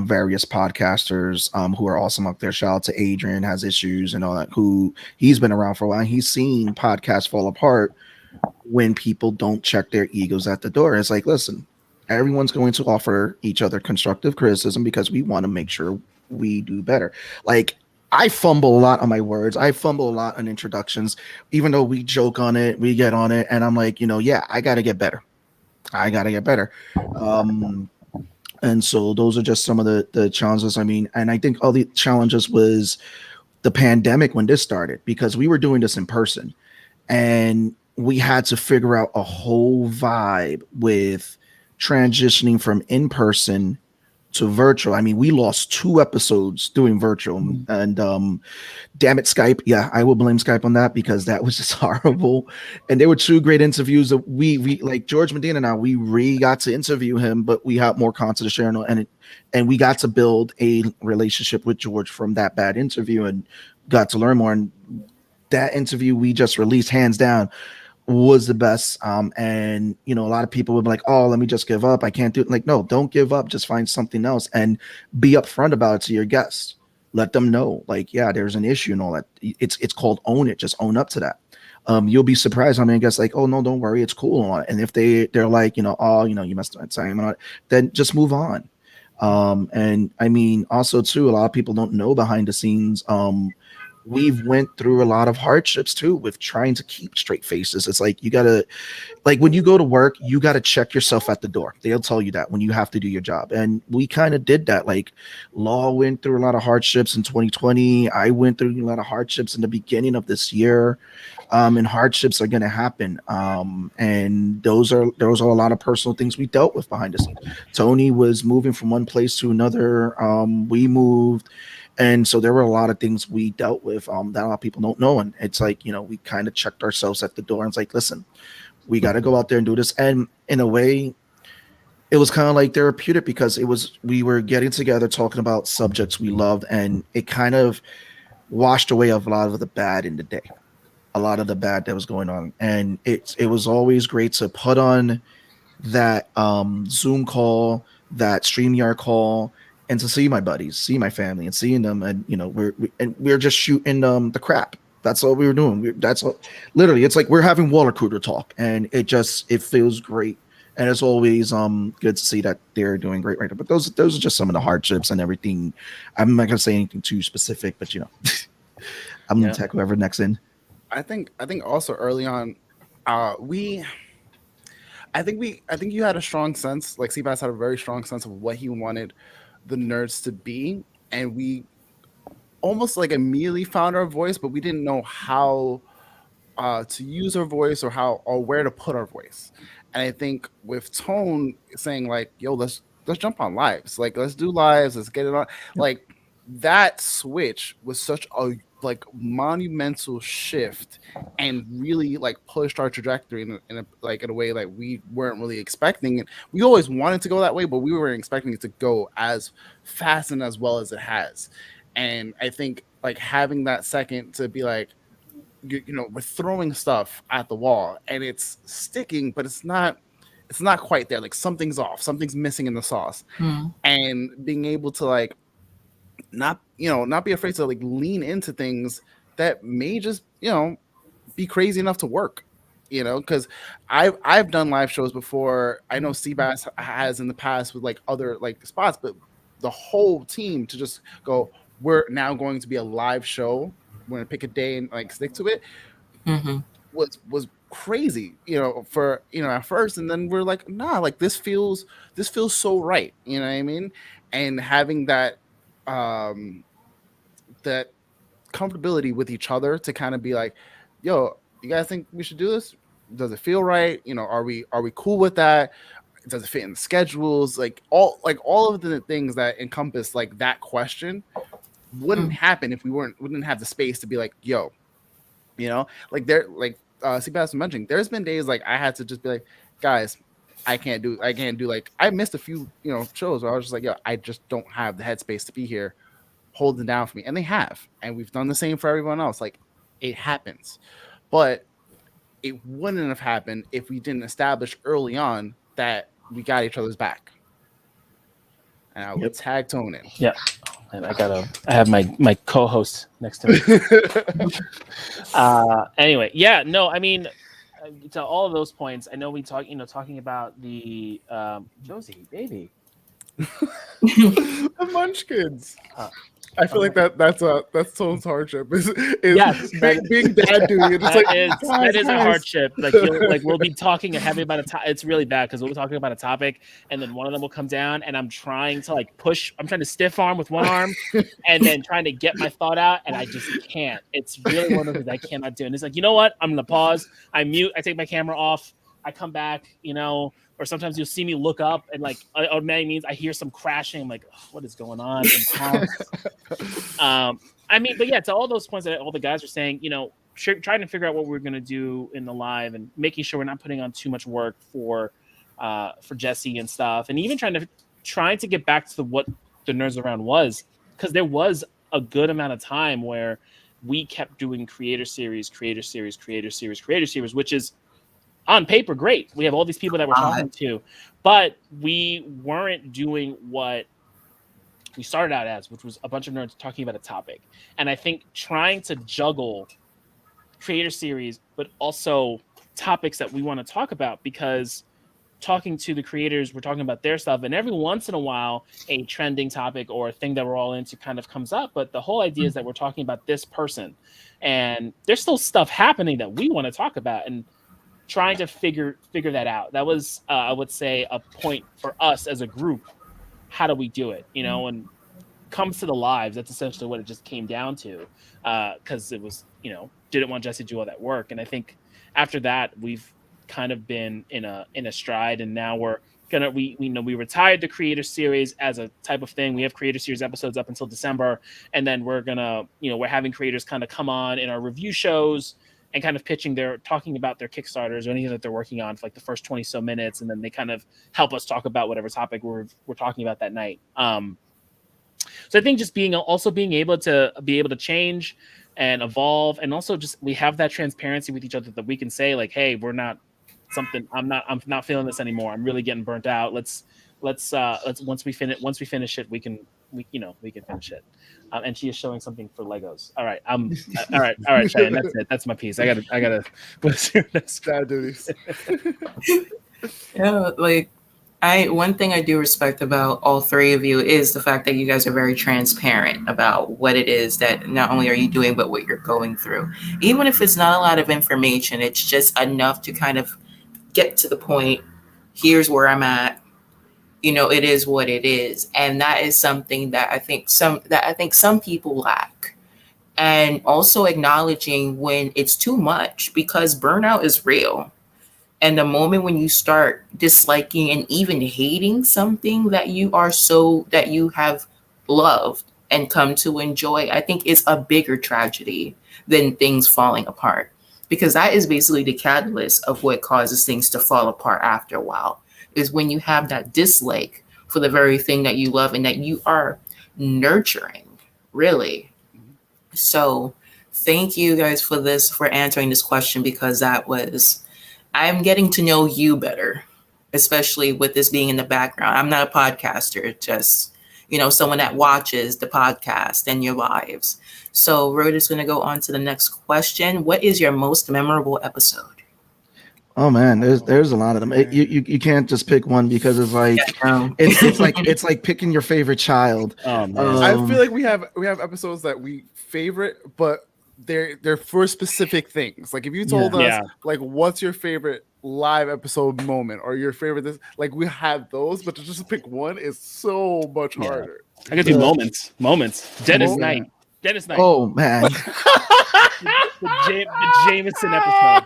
various podcasters who are awesome up there. Shout out to Adrian, has issues and all that, who he's been around for a while. He's seen podcasts fall apart when people don't check their egos at the door. It's like, listen, everyone's going to offer each other constructive criticism because we want to make sure we do better. Like, I fumble a lot on my words. I fumble a lot on introductions, even though we joke on it, we get on it, and I'm like, yeah, I got to get better. I got to get better. And so those are just some of the challenges. I mean, and I think all the challenges was the pandemic when this started, because we were doing this in person, and we had to figure out a whole vibe with transitioning from in person to virtual. I mean, we lost 2 episodes doing virtual, and damn it, Skype. Yeah, I will blame Skype on that, because that was just horrible. And there were 2 great interviews that we like George Medina. Now we got to interview him, but we had more content to share, and we got to build a relationship with George from that bad interview, and got to learn more. And that interview we just released, hands down, was the best. And a lot of people would be like, oh, let me just give up, I can't do it. Like, no, don't give up, just find something else, and be upfront about it to your guests. Let them know, like, yeah, there's an issue and all that. It's called own it. Just own up to that. You'll be surprised how many guests like, oh no, don't worry, it's cool. And if they're like, oh, you messed up time, then just move on. And I mean, also too, a lot of people don't know behind the scenes. We've went through a lot of hardships too with trying to keep straight faces. It's like, you gotta, like, when you go to work, you gotta check yourself at the door. They'll tell you that when you have to do your job, and we kind of did that. Like, Law went through a lot of hardships in 2020. I went through a lot of hardships in the beginning of this year, and hardships are gonna happen. And those are a lot of personal things we dealt with behind the scenes. Tony was moving from one place to another. We moved. And so there were a lot of things we dealt with that a lot of people don't know. And it's like, we kind of checked ourselves at the door, and it's like, listen, we got to go out there and do this. And in a way, it was kind of like therapeutic because we were getting together talking about subjects we loved, and it kind of washed away a lot of the bad in the day, a lot of the bad that was going on. And it was always great to put on that Zoom call, that StreamYard call, and to see my buddies, see my family, and seeing them, and we're just shooting the crap. That's all we were doing. That's all, literally. It's like we're having water cooler talk, and it feels great. And it's always good to see that they're doing great right now. But those are just some of the hardships and everything. I'm not gonna say anything too specific, but I'm gonna tackle whoever next in. I think also early on, we I think you had a strong sense, like Seabass had a very strong sense of what he wanted the nerds to be, and we almost like immediately found our voice, but we didn't know how to use our voice or how or where to put our voice. And I think with Tone saying like, "Yo, let's jump on lives, like let's do lives, let's get it on," Yep. like that switch was such a like monumental shift and really like pushed our trajectory in a way that we weren't really expecting it. We always wanted to go that way, but we weren't expecting it to go as fast and as well as it has. And I think like having that second to be like, we're throwing stuff at the wall and it's sticking, but it's not quite there. Like something's off, something's missing in the sauce. Mm. And being able to like not be afraid to like lean into things that may just be crazy enough to work. Because I've done live shows before. I know Seabass has in the past with like other like spots, but the whole team to just go, we're now going to be a live show. We're gonna pick a day and like stick to it Hmm. was crazy, for at first, and then we're like, nah, like this feels so right, you know what I mean? And having um that comfortability with each other to kind of be like, yo, you guys think we should do this? Does it feel right? Are we cool with that? Does it fit in the schedules? Like all of the things that encompass like that question wouldn't Mm. happen if we didn't have the space to be like, yo, like there, like Sebastian mentioned, there's been days like I had to just be like, guys, I can't do like I missed a few shows where I was just like, yo, I just don't have the headspace to be here holding down for me, and they have, and we've done the same for everyone else. Like it happens, but it wouldn't have happened if we didn't establish early on that we got each other's back. And I would Yep. tag Tone in. Yeah. And I have my co-host next to me. Anyway, yeah, no, I mean, to all of those points, I know we talking about the Josie baby. The Munchkins. Uh, I feel like that's Tone's hardship is Yes, being dad duty. And it's like, that is a guys. hardship. Like we'll be talking heavy about a topic. It's really bad because we'll be talking about a topic, and then one of them will come down, and I'm trying to like push. I'm trying to stiff arm with one arm, and then trying to get my thought out, and I just can't. It's really one of those things I cannot do. And it's like, you know what? I'm gonna pause. I mute. I take my camera off. I come back. Or sometimes you'll see me look up and like automatically means I hear some crashing. I'm like, what is going on? I mean, but yeah, to all those points that all the guys are saying, trying to figure out what we're going to do in the live and making sure we're not putting on too much work for Jesse and stuff. And even trying to get back to what the Nerds Around was, because there was a good amount of time where we kept doing creator series, which is on paper great. We have all these people that we're talking to, but we weren't doing what we started out as, which was a bunch of nerds talking about a topic. And I think trying to juggle creator series, but also topics that we want to talk about, because talking to the creators, we're talking about their stuff, and every once in a while a trending topic or a thing that we're all into kind of comes up, but the whole idea is that we're talking about this person, and there's still stuff happening that we want to talk about, and trying to figure that out. That was I would say a point for us as a group. How do we do it? And comes to the lives, that's essentially what it just came down to, because it was didn't want Jesse to do all that work. And I think after that we've kind of been in a stride, and now we retired the creator series as a type of thing. We have creator series episodes up until December, and then we're having creators kind of come on in our review shows and kind of talking about their Kickstarters or anything that they're working on for like the first 20 so minutes, and then they kind of help us talk about whatever topic we're talking about that night. So I think just being able to change and evolve, and also just we have that transparency with each other that we can say like, hey, we're not something. I'm not feeling this anymore. I'm really getting burnt out. Let's once we finish it, we can finish it. And she is showing something for Legos. All right, all right, Cheyenne, that's it. That's my piece. I gotta. What's your next? Dad duties. Yeah, like one thing I do respect about all three of you is the fact that you guys are very transparent about what it is that not only are you doing, but what you're going through. Even if it's not a lot of information, it's just enough to kind of get to the point. Here's where I'm at. It is what it is. And that is something that I think some people lack. And also acknowledging when it's too much, because burnout is real. And the moment when you start disliking and even hating something that you have loved and come to enjoy, I think is a bigger tragedy than things falling apart. Because that is basically the catalyst of what causes things to fall apart after a while, is when you have that dislike for the very thing that you love and that you are nurturing, really. So thank you guys for answering this question, because I'm getting to know you better, especially with this being in the background. I'm not a podcaster, just, someone that watches the podcast and your lives. So we're just going to go on to the next question. What is your most memorable episode? Oh man, there's a lot of them. You can't just pick one, because it's like it's like picking your favorite child. Oh man, I feel like we have episodes that we favorite, but they're for specific things. Like if you told us like what's your favorite live episode moment or your favorite this, like we have those, but to just pick one is so much harder. I could do moments. Dennis Knight. Oh man, the Jameson episode.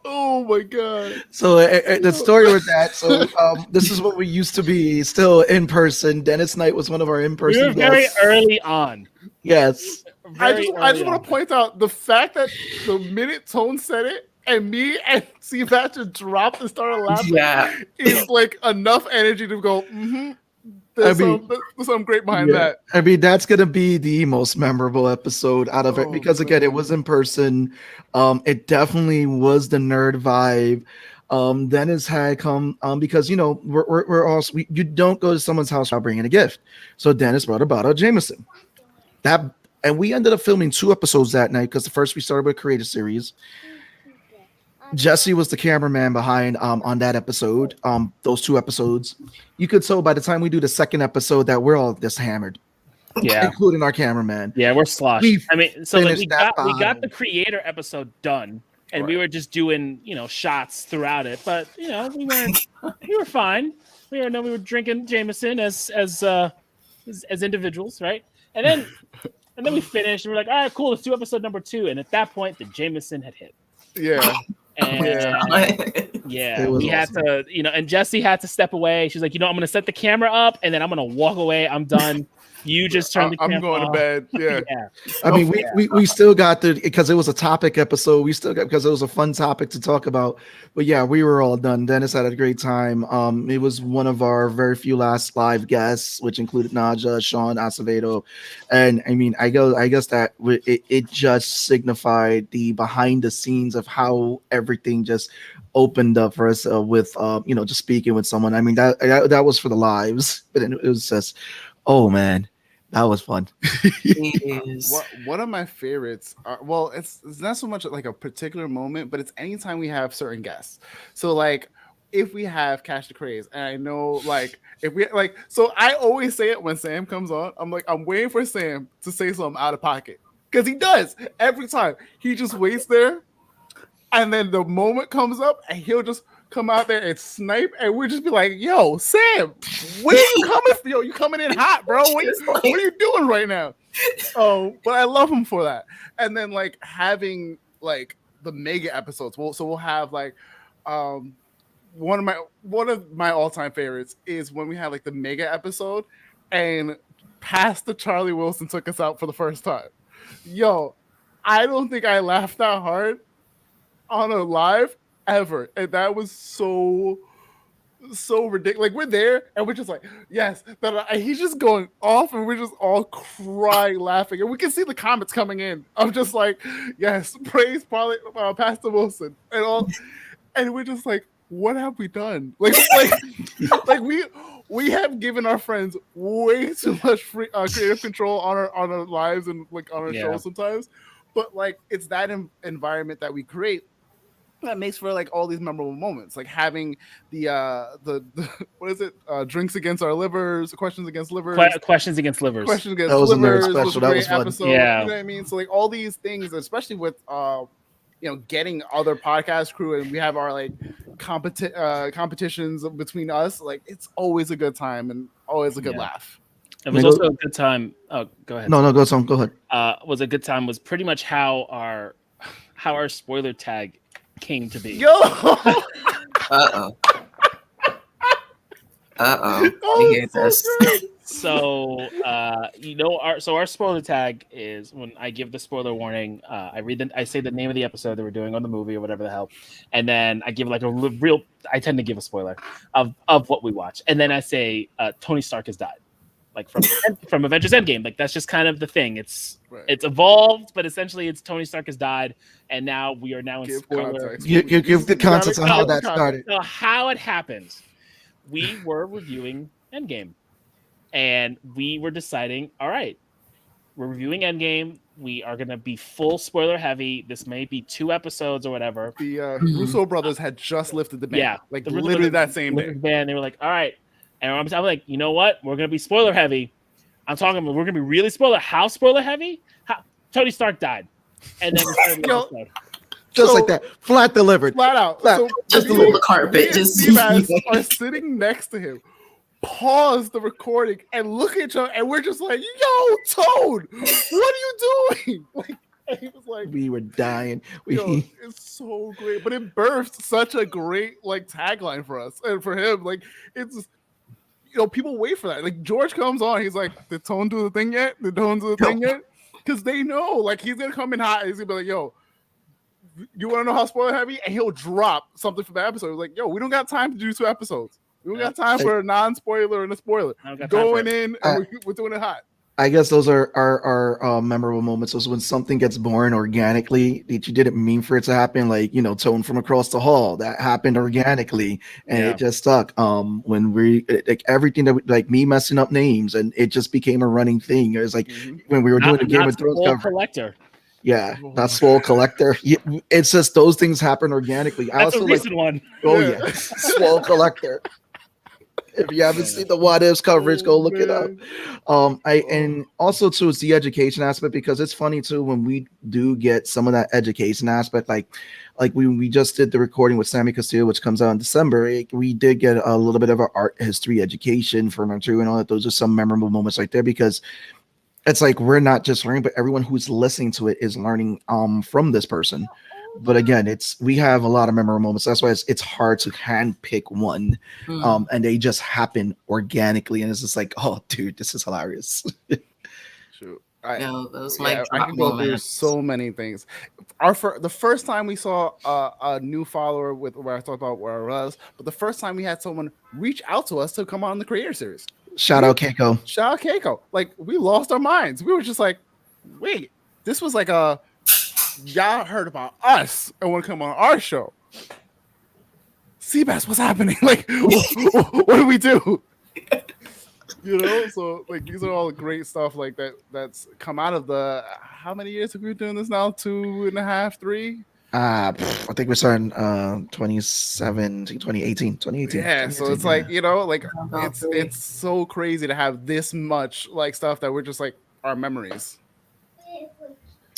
Oh my god! So the story with that. So this is what we used to be still in person. Dennis Knight was one of our in-person. We were very early on. Yes. I just want to point out the fact that the minute Tone said it and me and Sebastian dropped and started laughing is like enough energy to go. There's something great behind that. I mean, that's gonna be the most memorable episode out of it, because again, it was in person. It definitely was the nerd vibe. Dennis had come because we're also you don't go to someone's house without bringing a gift. So Dennis brought a bottle of Jameson. And we ended up filming 2 episodes that night, because the first we started with Creative Series. Jesse was the cameraman behind on that episode. Those 2 episodes, you could tell by the time we do the second episode that we're all just hammered, including our cameraman. Yeah, we're sloshed. So like we got the creator episode done, and we were just doing shots throughout it. But we were fine. We were drinking Jameson as individuals, right? And then we finished, and we're like, all right, cool, let's do episode number 2. And at that point, the Jameson had hit. Yeah. And we had to, and Jesse had to step away. She's like, I'm going to set the camera up, and then I'm going to walk away. I'm done. You just turn the camera I'm going off. to bed. Yeah. I mean, we still got because it was a topic episode. We still got, because it was a fun topic to talk about. But yeah, we were all done. Dennis had a great time. It was one of our very few last live guests, which included Naja, Sean, Acevedo. And I mean, I guess that it just signified the behind the scenes of how everything just opened up for us with just speaking with someone. I mean, that was for the lives, but it was just, oh man, that was fun. One of my favorites it's not so much like a particular moment, but it's anytime we have certain guests. So like if we have Cash the Craze, and I know like if we like, so I always say it when Sam comes on, I'm like, I'm waiting for Sam to say something out of pocket, because he does every time. He just waits there, and then the moment comes up, and he'll just come out there and snipe, and we'll just be like, yo, Sam, where you coming from? Yo, you coming in hot, bro. What are you doing right now? Oh, but I love him for that. And then like having like the mega episodes. We'll have like one of my all-time favorites is when we had like the mega episode and Pastor Charlie Wilson took us out for the first time. Yo, I don't think I laughed that hard on a live ever, and that was so ridiculous. Like we're there and we're just like, yes, and he's just going off, and we're just all crying, laughing, and we can see the comments coming in of just like, yes, praise Pastor Wilson and all, and we're just like, what have we done? Like we have given our friends way too much free creative control on our lives and like on our shows sometimes, but like it's that environment that we create that makes for like all these memorable moments, like having the what is it, drinks against our livers, questions against livers, Questions against livers. questions against That was a nerd livers special. was a That great was fun. episode. Yeah. You know what I mean? So like all these things, especially with getting other podcast crew, and we have our like competitions between us, like it's always a good time and always a good laugh. It was also a good time. Oh, go ahead. No, go on. Go ahead. Was a good time was pretty much how our spoiler tag came to be. Yo, Uh-oh. We hear this. So our spoiler tag is when I give the spoiler warning. I say the name of the episode that we're doing on the movie or whatever the hell, and then I give like I tend to give a spoiler of what we watch, and then I say Tony Stark has died, like from Avengers Endgame. Like that's just kind of the thing. It's evolved, but essentially it's Tony Stark has died, and now we are in spoiler. You give the context on how that started. So how it happened. We were reviewing Endgame, and we were deciding, all right, we're reviewing Endgame. We are going to be full spoiler heavy. This may be 2 episodes or whatever. The Russo brothers had just lifted the ban. Yeah, like literally that same day. Ban. They were like, all right. And I'm like, you know what? We're going to be spoiler heavy. We're going to be really spoiler. How spoiler heavy? Tony Stark died. And then we started the episode. Just like that, flat delivered, flat out. Flat. So Just a little carpet. Just are sitting next to him. Pause the recording and look at each other, and we're just like, "Yo, Toad, what are you doing?" Like, and he was like, we were dying. It's so great, but it birthed such a great like tagline for us and for him. Like, it's people wait for that. Like George comes on, he's like, "Did Tone do the thing yet? Did Tone do the thing yet?" Because they know, like, he's gonna come in hot. He's gonna be like, "Yo, you want to know how spoiler heavy?" And he'll drop something from the episode. Like, "Yo, we don't got time to do 2 episodes. We don't got time for a non-spoiler and a spoiler. Going in, and we're doing it hot." I guess those are our memorable moments. Those when something gets born organically that you didn't mean for it to happen, like Tone from across the hall that happened organically, and it just stuck. When we like everything that like me messing up names, and it just became a running thing. It was like when we were doing the Game of Thrones cover. Collector. Yeah, that's Swole Collector. It's just those things happen organically. That's a recent one. Oh yeah, Swole Collector. If you haven't seen the What Ifs coverage, go look it up. And also too, it's the education aspect, because it's funny too when we do get some of that education aspect, like we just did the recording with Sammy Castillo, which comes out in December. We did get a little bit of an art history education from him too, and all that. Those are some memorable moments right there, because it's like we're not just learning, but everyone who's listening to it is learning from this person. But again, we have a lot of memorable moments. That's why it's hard to handpick one, and they just happen organically, and it's just like, oh, dude, this is hilarious. Shoot. those I can go through so many things. The first time we saw a new follower with where I talked about where I was, but the first time we had someone reach out to us to come on the Creator Series. Shout out Keiko. Like, we lost our minds. We were just like, wait, this was like y'all heard about us and want to come on our show. Seabass, what's happening? Like, what do we do? So like these are all great stuff like that's come out of the how many years have we been doing this now? 2.5, 3? I think we started in 2018. Yeah, so it's like it's so crazy to have this much like stuff that we're just like our memories.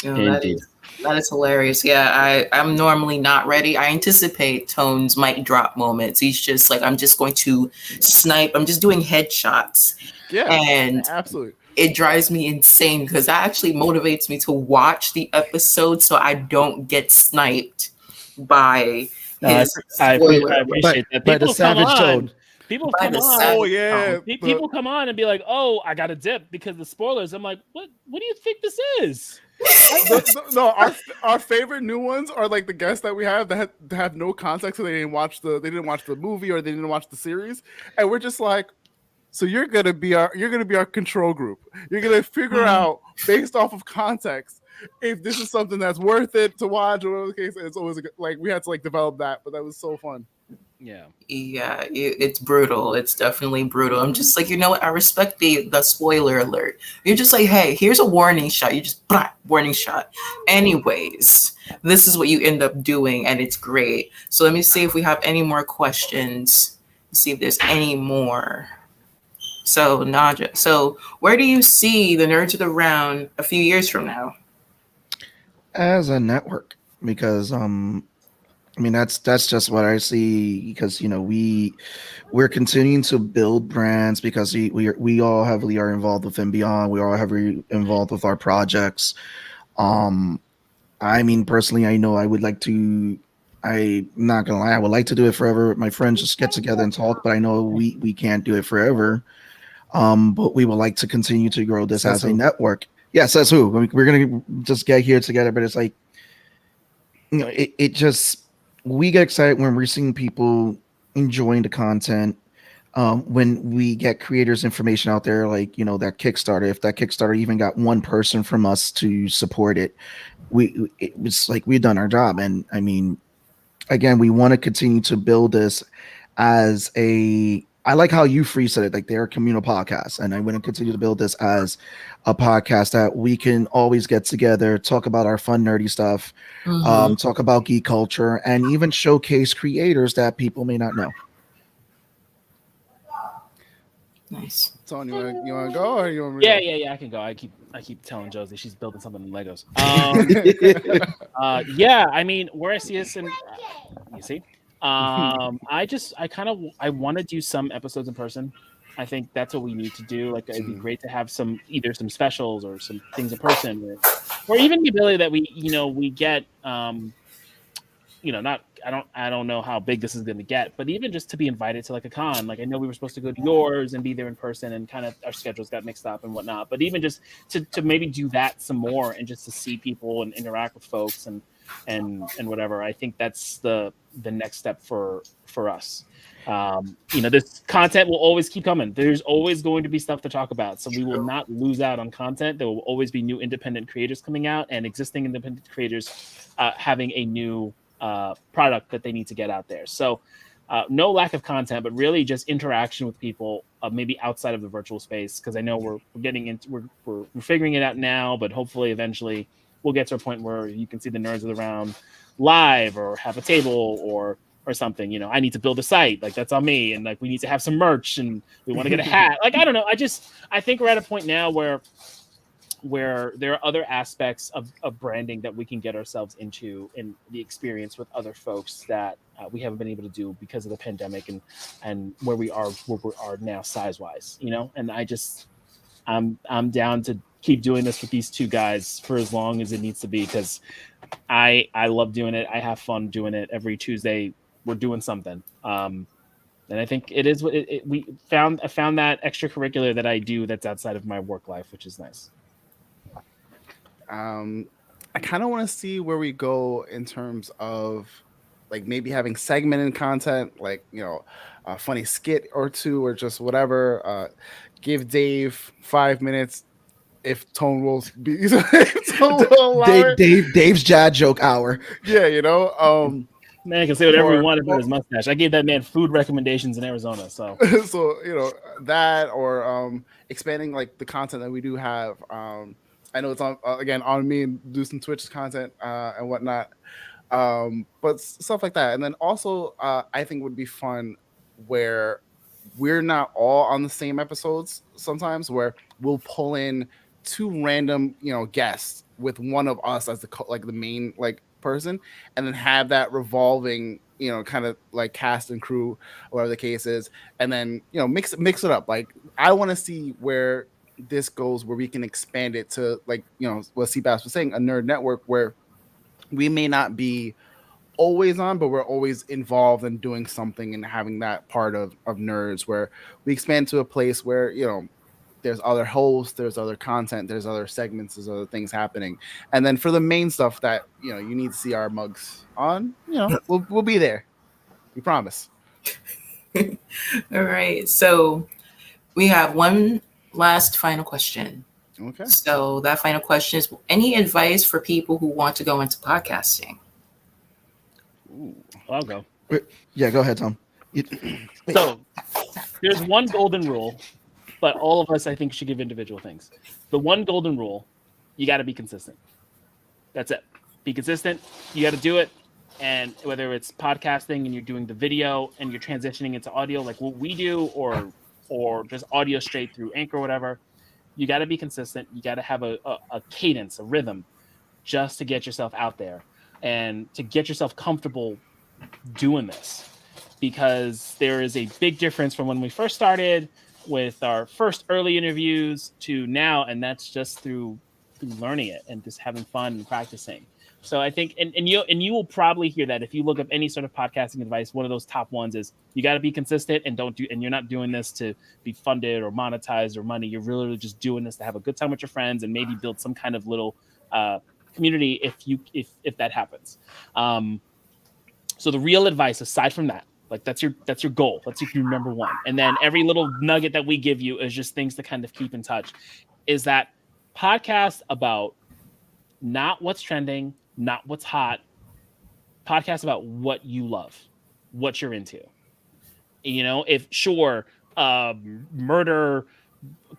That is hilarious. Yeah, I'm normally not ready. I anticipate Tone's mic drop moments. He's just like, I'm just going to snipe. I'm just doing headshots. Yeah, and absolutely. It drives me insane because that actually motivates me to watch the episode so I don't get sniped by his I appreciate that. By the Savage Toad. People come on. Oh yeah. People come on and be like, "Oh, I got a dip because the spoilers." I'm like, "What do you think this is?" No, our favorite new ones are like the guests that we have that have no context, so they didn't watch the movie or they didn't watch the series, and we're just like, so you're gonna be our control group. You're gonna figure out based off of context if this is something that's worth it to watch or whatever the case. It's always like we had to like develop that, but that was so fun. Yeah. Yeah, it's brutal. It's definitely brutal. I'm just like, you know what? I respect the spoiler alert. You're just like, hey, here's a warning shot. You just blah, warning shot. Anyways, this is what you end up doing, and it's great. So let me see if we have any more questions. See if there's any more. So Naja, so where do you see the Nerds of the Round a few years from now? As a network, because I mean that's just what I see, because we're continuing to build brands, because we all heavily are involved with and beyond. We are heavily involved with our projects. Um, I mean, personally, I know I would like to. I'm not gonna lie, I would like to do it forever. My friends just get together and talk, but I know we can't do it forever. But we would like to continue to grow this Says as a who? network. Yeah, says who? We're gonna just get here together, but it's like, it just, we get excited when we're seeing people enjoying the content. When we get creators information out there, like that Kickstarter, if that Kickstarter even got one person from us to support it, it was like we've done our job. And I mean, again, we want to continue to build this as a, I like how you free said it, like they're a communal podcast, and I want to continue to build this as a podcast that we can always get together, talk about our fun nerdy stuff, Mm-hmm. talk about geek culture, and even showcase creators that people may not know. Nice. Tony, you wanna go or you want me Yeah, to yeah, yeah. I can go. I keep telling Josie she's building something in Legos. Yeah. I mean, where I see us, and you see, I kind of I want to do some episodes in person. I think that's what we need to do. Like, it'd be Mm. great to have either some specials or some things in person, or even the ability that we get. Not I don't know how big this is going to get, but even just to be invited to like a con, like I know we were supposed to go to yours and be there in person, and kind of our schedules got mixed up and whatnot. But even just to maybe do that some more, and just to see people and interact with folks and whatever, I think that's the next step for us. This content will always keep coming. There's always going to be stuff to talk about, so we will not lose out on content. There will always be new independent creators coming out, and existing independent creators having a new product that they need to get out there. So no lack of content, but really just interaction with people, maybe outside of the virtual space. Because I know we're getting into we're figuring it out now, but hopefully eventually we'll get to a point where you can see the Nerds of the Round live, or have a table, or something. I need to build a site, like that's on me, and like we need to have some merch, and we want to get a hat. Like, I don't know. I think we're at a point now where there are other aspects of branding that we can get ourselves into in the experience with other folks that we haven't been able to do because of the pandemic, and where we are now size wise, and I'm down to keep doing this with these two guys for as long as it needs to be, because I love doing it. I have fun doing it. Every Tuesday we're doing something. And I think it is what I found that extracurricular that I do that's outside of my work life, which is nice. um I kind of want to see where we go in terms of like maybe having segmented content, like a funny skit or two or just whatever. Give Dave 5 minutes if tone will be if tone will allow it. Dave's Jad joke hour. Yeah, Man can say whatever he or, wanted about his mustache. I gave that man food recommendations in Arizona. So so that, or expanding like the content that we do have. I know it's on again on me, and do some Twitch content and whatnot, but stuff like that. And then also I think would be fun where we're not all on the same episodes sometimes, where we'll pull in two random guests with one of us as like the main like person, and then have that revolving kind of like cast and crew, whatever the case is, and then mix it up. Like, I want to see where this goes, where we can expand it to, like, what Seabass was saying, a nerd network where we may not be always on, but we're always involved in doing something and having that part of nerds, where we expand to a place where there's other hosts, there's other content, there's other segments, there's other things happening. And then for the main stuff that you need to see our mugs on, we'll be there. We promise. All right. So we have one last final question. Okay. So that final question is: any advice for people who want to go into podcasting? Ooh. I'll go. Yeah, go ahead, Tom. So there's one golden rule, but all of us, I think, should give individual things. The one golden rule: you got to be consistent. That's it. Be consistent. You got to do it. And whether it's podcasting and you're doing the video and you're transitioning into audio like what we do, or just audio straight through Anchor or whatever, you got to be consistent. You got to have a cadence, a rhythm, just to get yourself out there and to get yourself comfortable doing this. Because there is a big difference from when we first started with our first early interviews to now, and that's just through learning it and just having fun and practicing. So I think, and you will probably hear that if you look up any sort of podcasting advice. One of those top ones is you got to be consistent and you're not doing this to be funded or monetized or money. You're really just doing this to have a good time with your friends and maybe build some kind of little community if that happens. So the real advice, aside from that, like that's your goal. That's your number one. And then every little nugget that we give you is just things to kind of keep in touch. Is that podcast about not what's trending, not what's hot. Podcast about what you love, what you're into. If murder,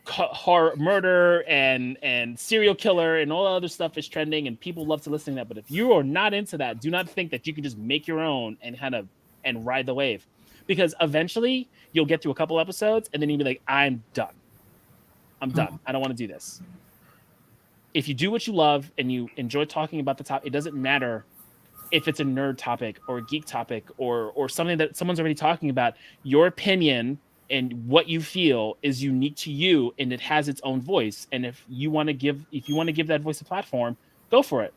horror, murder, and serial killer and all the other stuff is trending and people love to listen to that. But if you are not into that, do not think that you can just make your own and and ride the wave, because eventually you'll get to a couple episodes and then you'll be like, I'm done. I don't want to do this. If you do what you love and you enjoy talking about the topic, it doesn't matter if it's a nerd topic or a geek topic or something that someone's already talking about. Your opinion and what you feel is unique to you, and it has its own voice. And if you want to give that voice a platform, go for it.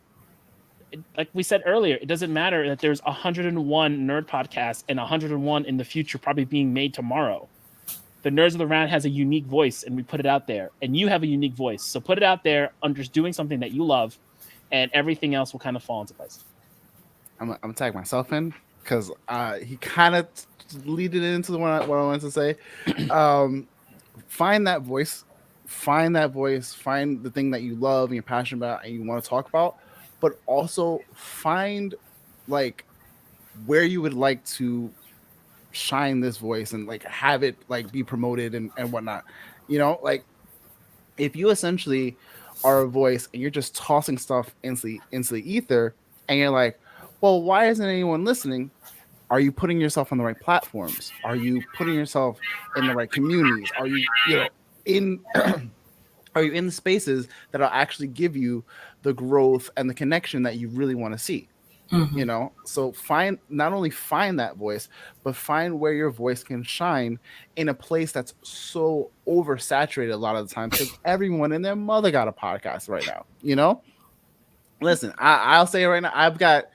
Like we said earlier, it doesn't matter that there's 101 nerd podcasts and 101 in the future probably being made tomorrow. The Nerds of the Round has a unique voice, and we put it out there. And you have a unique voice, so put it out there under doing something that you love, and everything else will kind of fall into place. I'm gonna tag myself in because he kind of leaded into what I wanted to say. Find that voice. Find the thing that you love and you're passionate about and you want to talk about, but also find like where you would like to shine this voice and like have it like be promoted and whatnot. Like if you essentially are a voice and you're just tossing stuff into the ether and you're like, well, why isn't anyone listening? Are you putting yourself on the right platforms? Are you putting yourself in the right communities? Are you in are you in the spaces that'll actually give you the growth and the connection that you really want to see? Mm-hmm. So not only find that voice, but find where your voice can shine in a place that's so oversaturated a lot of the time, because everyone and their mother got a podcast right now. Listen, I'll say it right now, I've got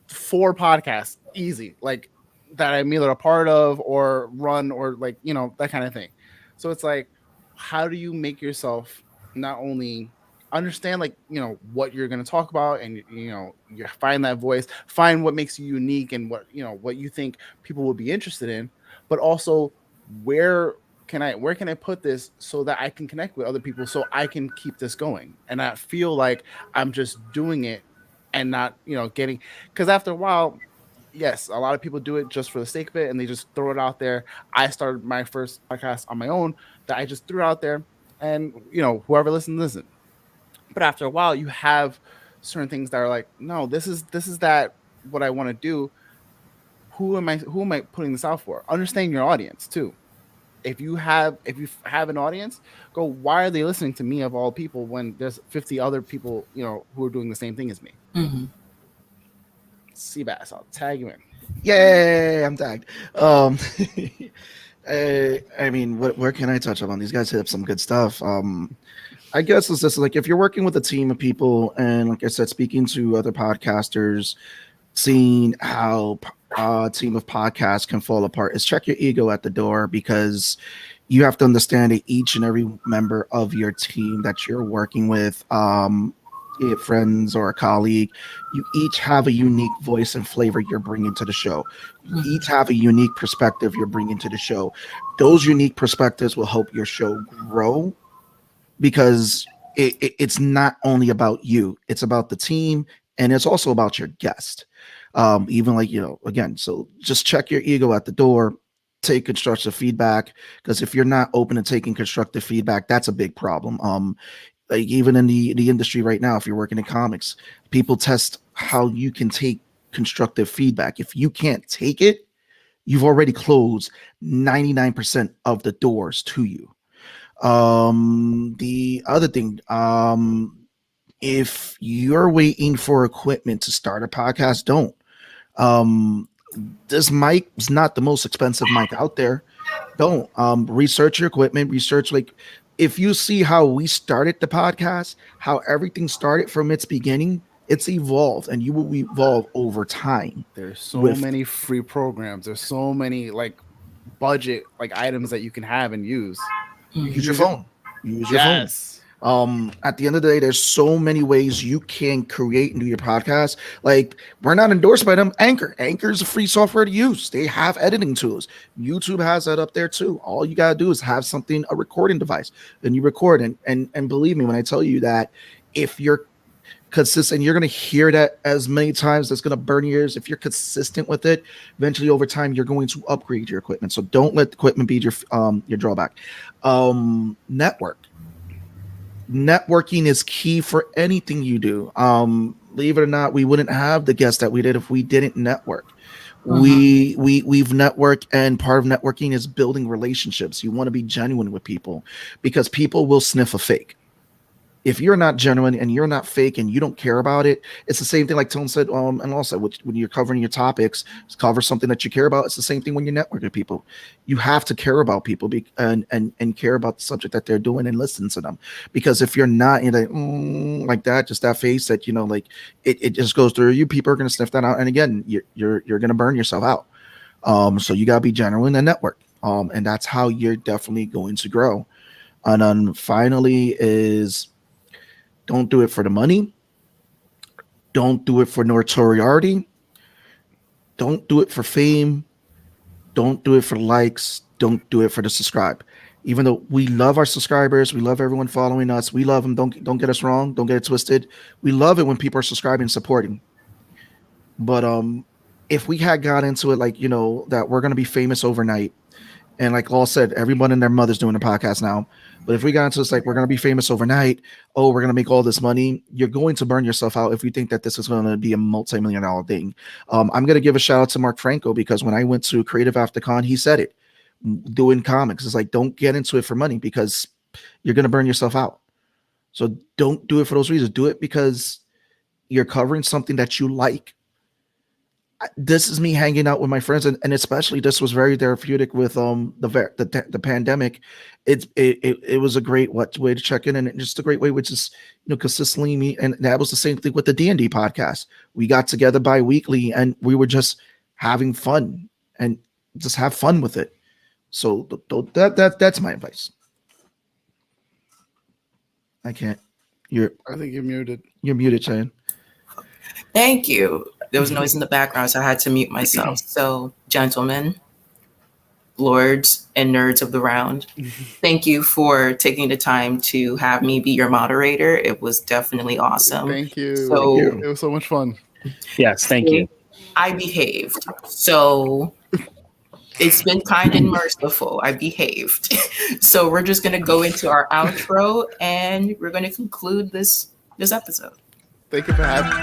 4 podcasts easy, like that I'm either a part of or run or like that kind of thing. So it's like, how do you make yourself not only understand like what you're going to talk about, and you find that voice, find what makes you unique and what you think people will be interested in, but also where can I put this so that I can connect with other people, so I can keep this going and not feel like I'm just doing it and not getting, because after a while, yes, a lot of people do it just for the sake of it and they just throw it out there. I started my first podcast on my own that I just threw out there, and whoever listen. But after a while, you have certain things that are like, no, this is that what I want to do. Who am I putting this out for? Understand your audience too. If you have an audience, go, why are they listening to me of all people when there's 50 other people who are doing the same thing as me? Mm-hmm. Seabass, I'll tag you in. Yay, I'm tagged. I mean, where can I touch up on? These guys hit up some good stuff. I guess it's just like if you're working with a team of people, and like I said, speaking to other podcasters, seeing how a team of podcasts can fall apart, is check your ego at the door, because you have to understand that each and every member of your team that you're working with, friends or a colleague, you each have a unique voice and flavor you're bringing to the show. You each have a unique perspective you're bringing to the show. Those unique perspectives will help your show grow because it's not only about you, it's about the team, and it's also about your guest. Even like, again, so just check your ego at the door, take constructive feedback, because if you're not open to taking constructive feedback, that's a big problem. Like even in the industry right now, if you're working in comics, people test how you can take constructive feedback. If you can't take it, you've already closed 99% of the doors to you. The other thing, if you're waiting for equipment to start a podcast, don't. Um, this mic is not the most expensive mic out there. Don't research your equipment. Research, like, if you see how we started the podcast, how everything started from its beginning, it's evolved, and you will evolve over time. There's so With many free programs. There's so many like budget like items that you can have and use. You can use your phone. Use your phone. Yes. At the end of the day, there's so many ways you can create and do your podcast. Like, we're not endorsed by them. Anchor is a free software to use. They have editing tools. YouTube has that up there too. All you gotta do is have something, a recording device, and you record. And believe me when I tell you that if you're consistent, you're gonna hear that as many times, that's gonna burn your ears. If you're consistent with it, eventually over time you're going to upgrade your equipment. So don't let the equipment be your drawback. Network. Networking is key for anything you do. Believe it or not, we wouldn't have the guests that we did if we didn't network. We've networked, and part of networking is building relationships. You want to be genuine with people because people will sniff a fake. If you're not genuine and you're not fake and you don't care about it, it's the same thing like Tone said. And also when you're covering your topics, cover something that you care about. It's the same thing when you network with people. You have to care about people and care about the subject that they're doing and listen to them. Because if you're not, like that, just that face that, like it just goes through you, people are going to sniff that out. And again, you're going to burn yourself out. So you got to be genuine and network. And that's how you're definitely going to grow. And then finally is, don't do it for the money. Don't do it for notoriety. Don't do it for fame. Don't do it for likes. Don't do it for the subscribe. Even though we love our subscribers, we love everyone following us. We love them. Don't get us wrong. Don't get it twisted. We love it when people are subscribing and supporting. But if we had got into it like, that we're going to be famous overnight, and like Law said, everyone and their mother's doing a podcast now. But if we got into this, like, we're going to be famous overnight, we're going to make all this money, you're going to burn yourself out if you think that this is going to be a multi-million-dollar thing. I'm going to give a shout out to Mark Franco, because when I went to Creative After Con, he said it, doing comics. It's like, don't get into it for money because you're going to burn yourself out. So don't do it for those reasons. Do it because you're covering something that you like. This is me hanging out with my friends, and especially this was very therapeutic with the pandemic. It was a great way to check in, and just a great way, which is consistently me. And that was the same thing with the D&D podcast. We got together bi-weekly, and we were just having fun and just have fun with it. So that's my advice. I can't. I think you're muted. You're muted, Cheyenne. Thank you. There was noise in the background, so I had to mute myself. So, gentlemen, lords, and nerds of the round, thank you for taking the time to have me be your moderator. It was definitely awesome. Thank you. So, It was so much fun. Yes, thank you. I behaved. So it's been kind and merciful. I behaved. So we're just going to go into our outro, and we're going to conclude this episode. Thank you for having me.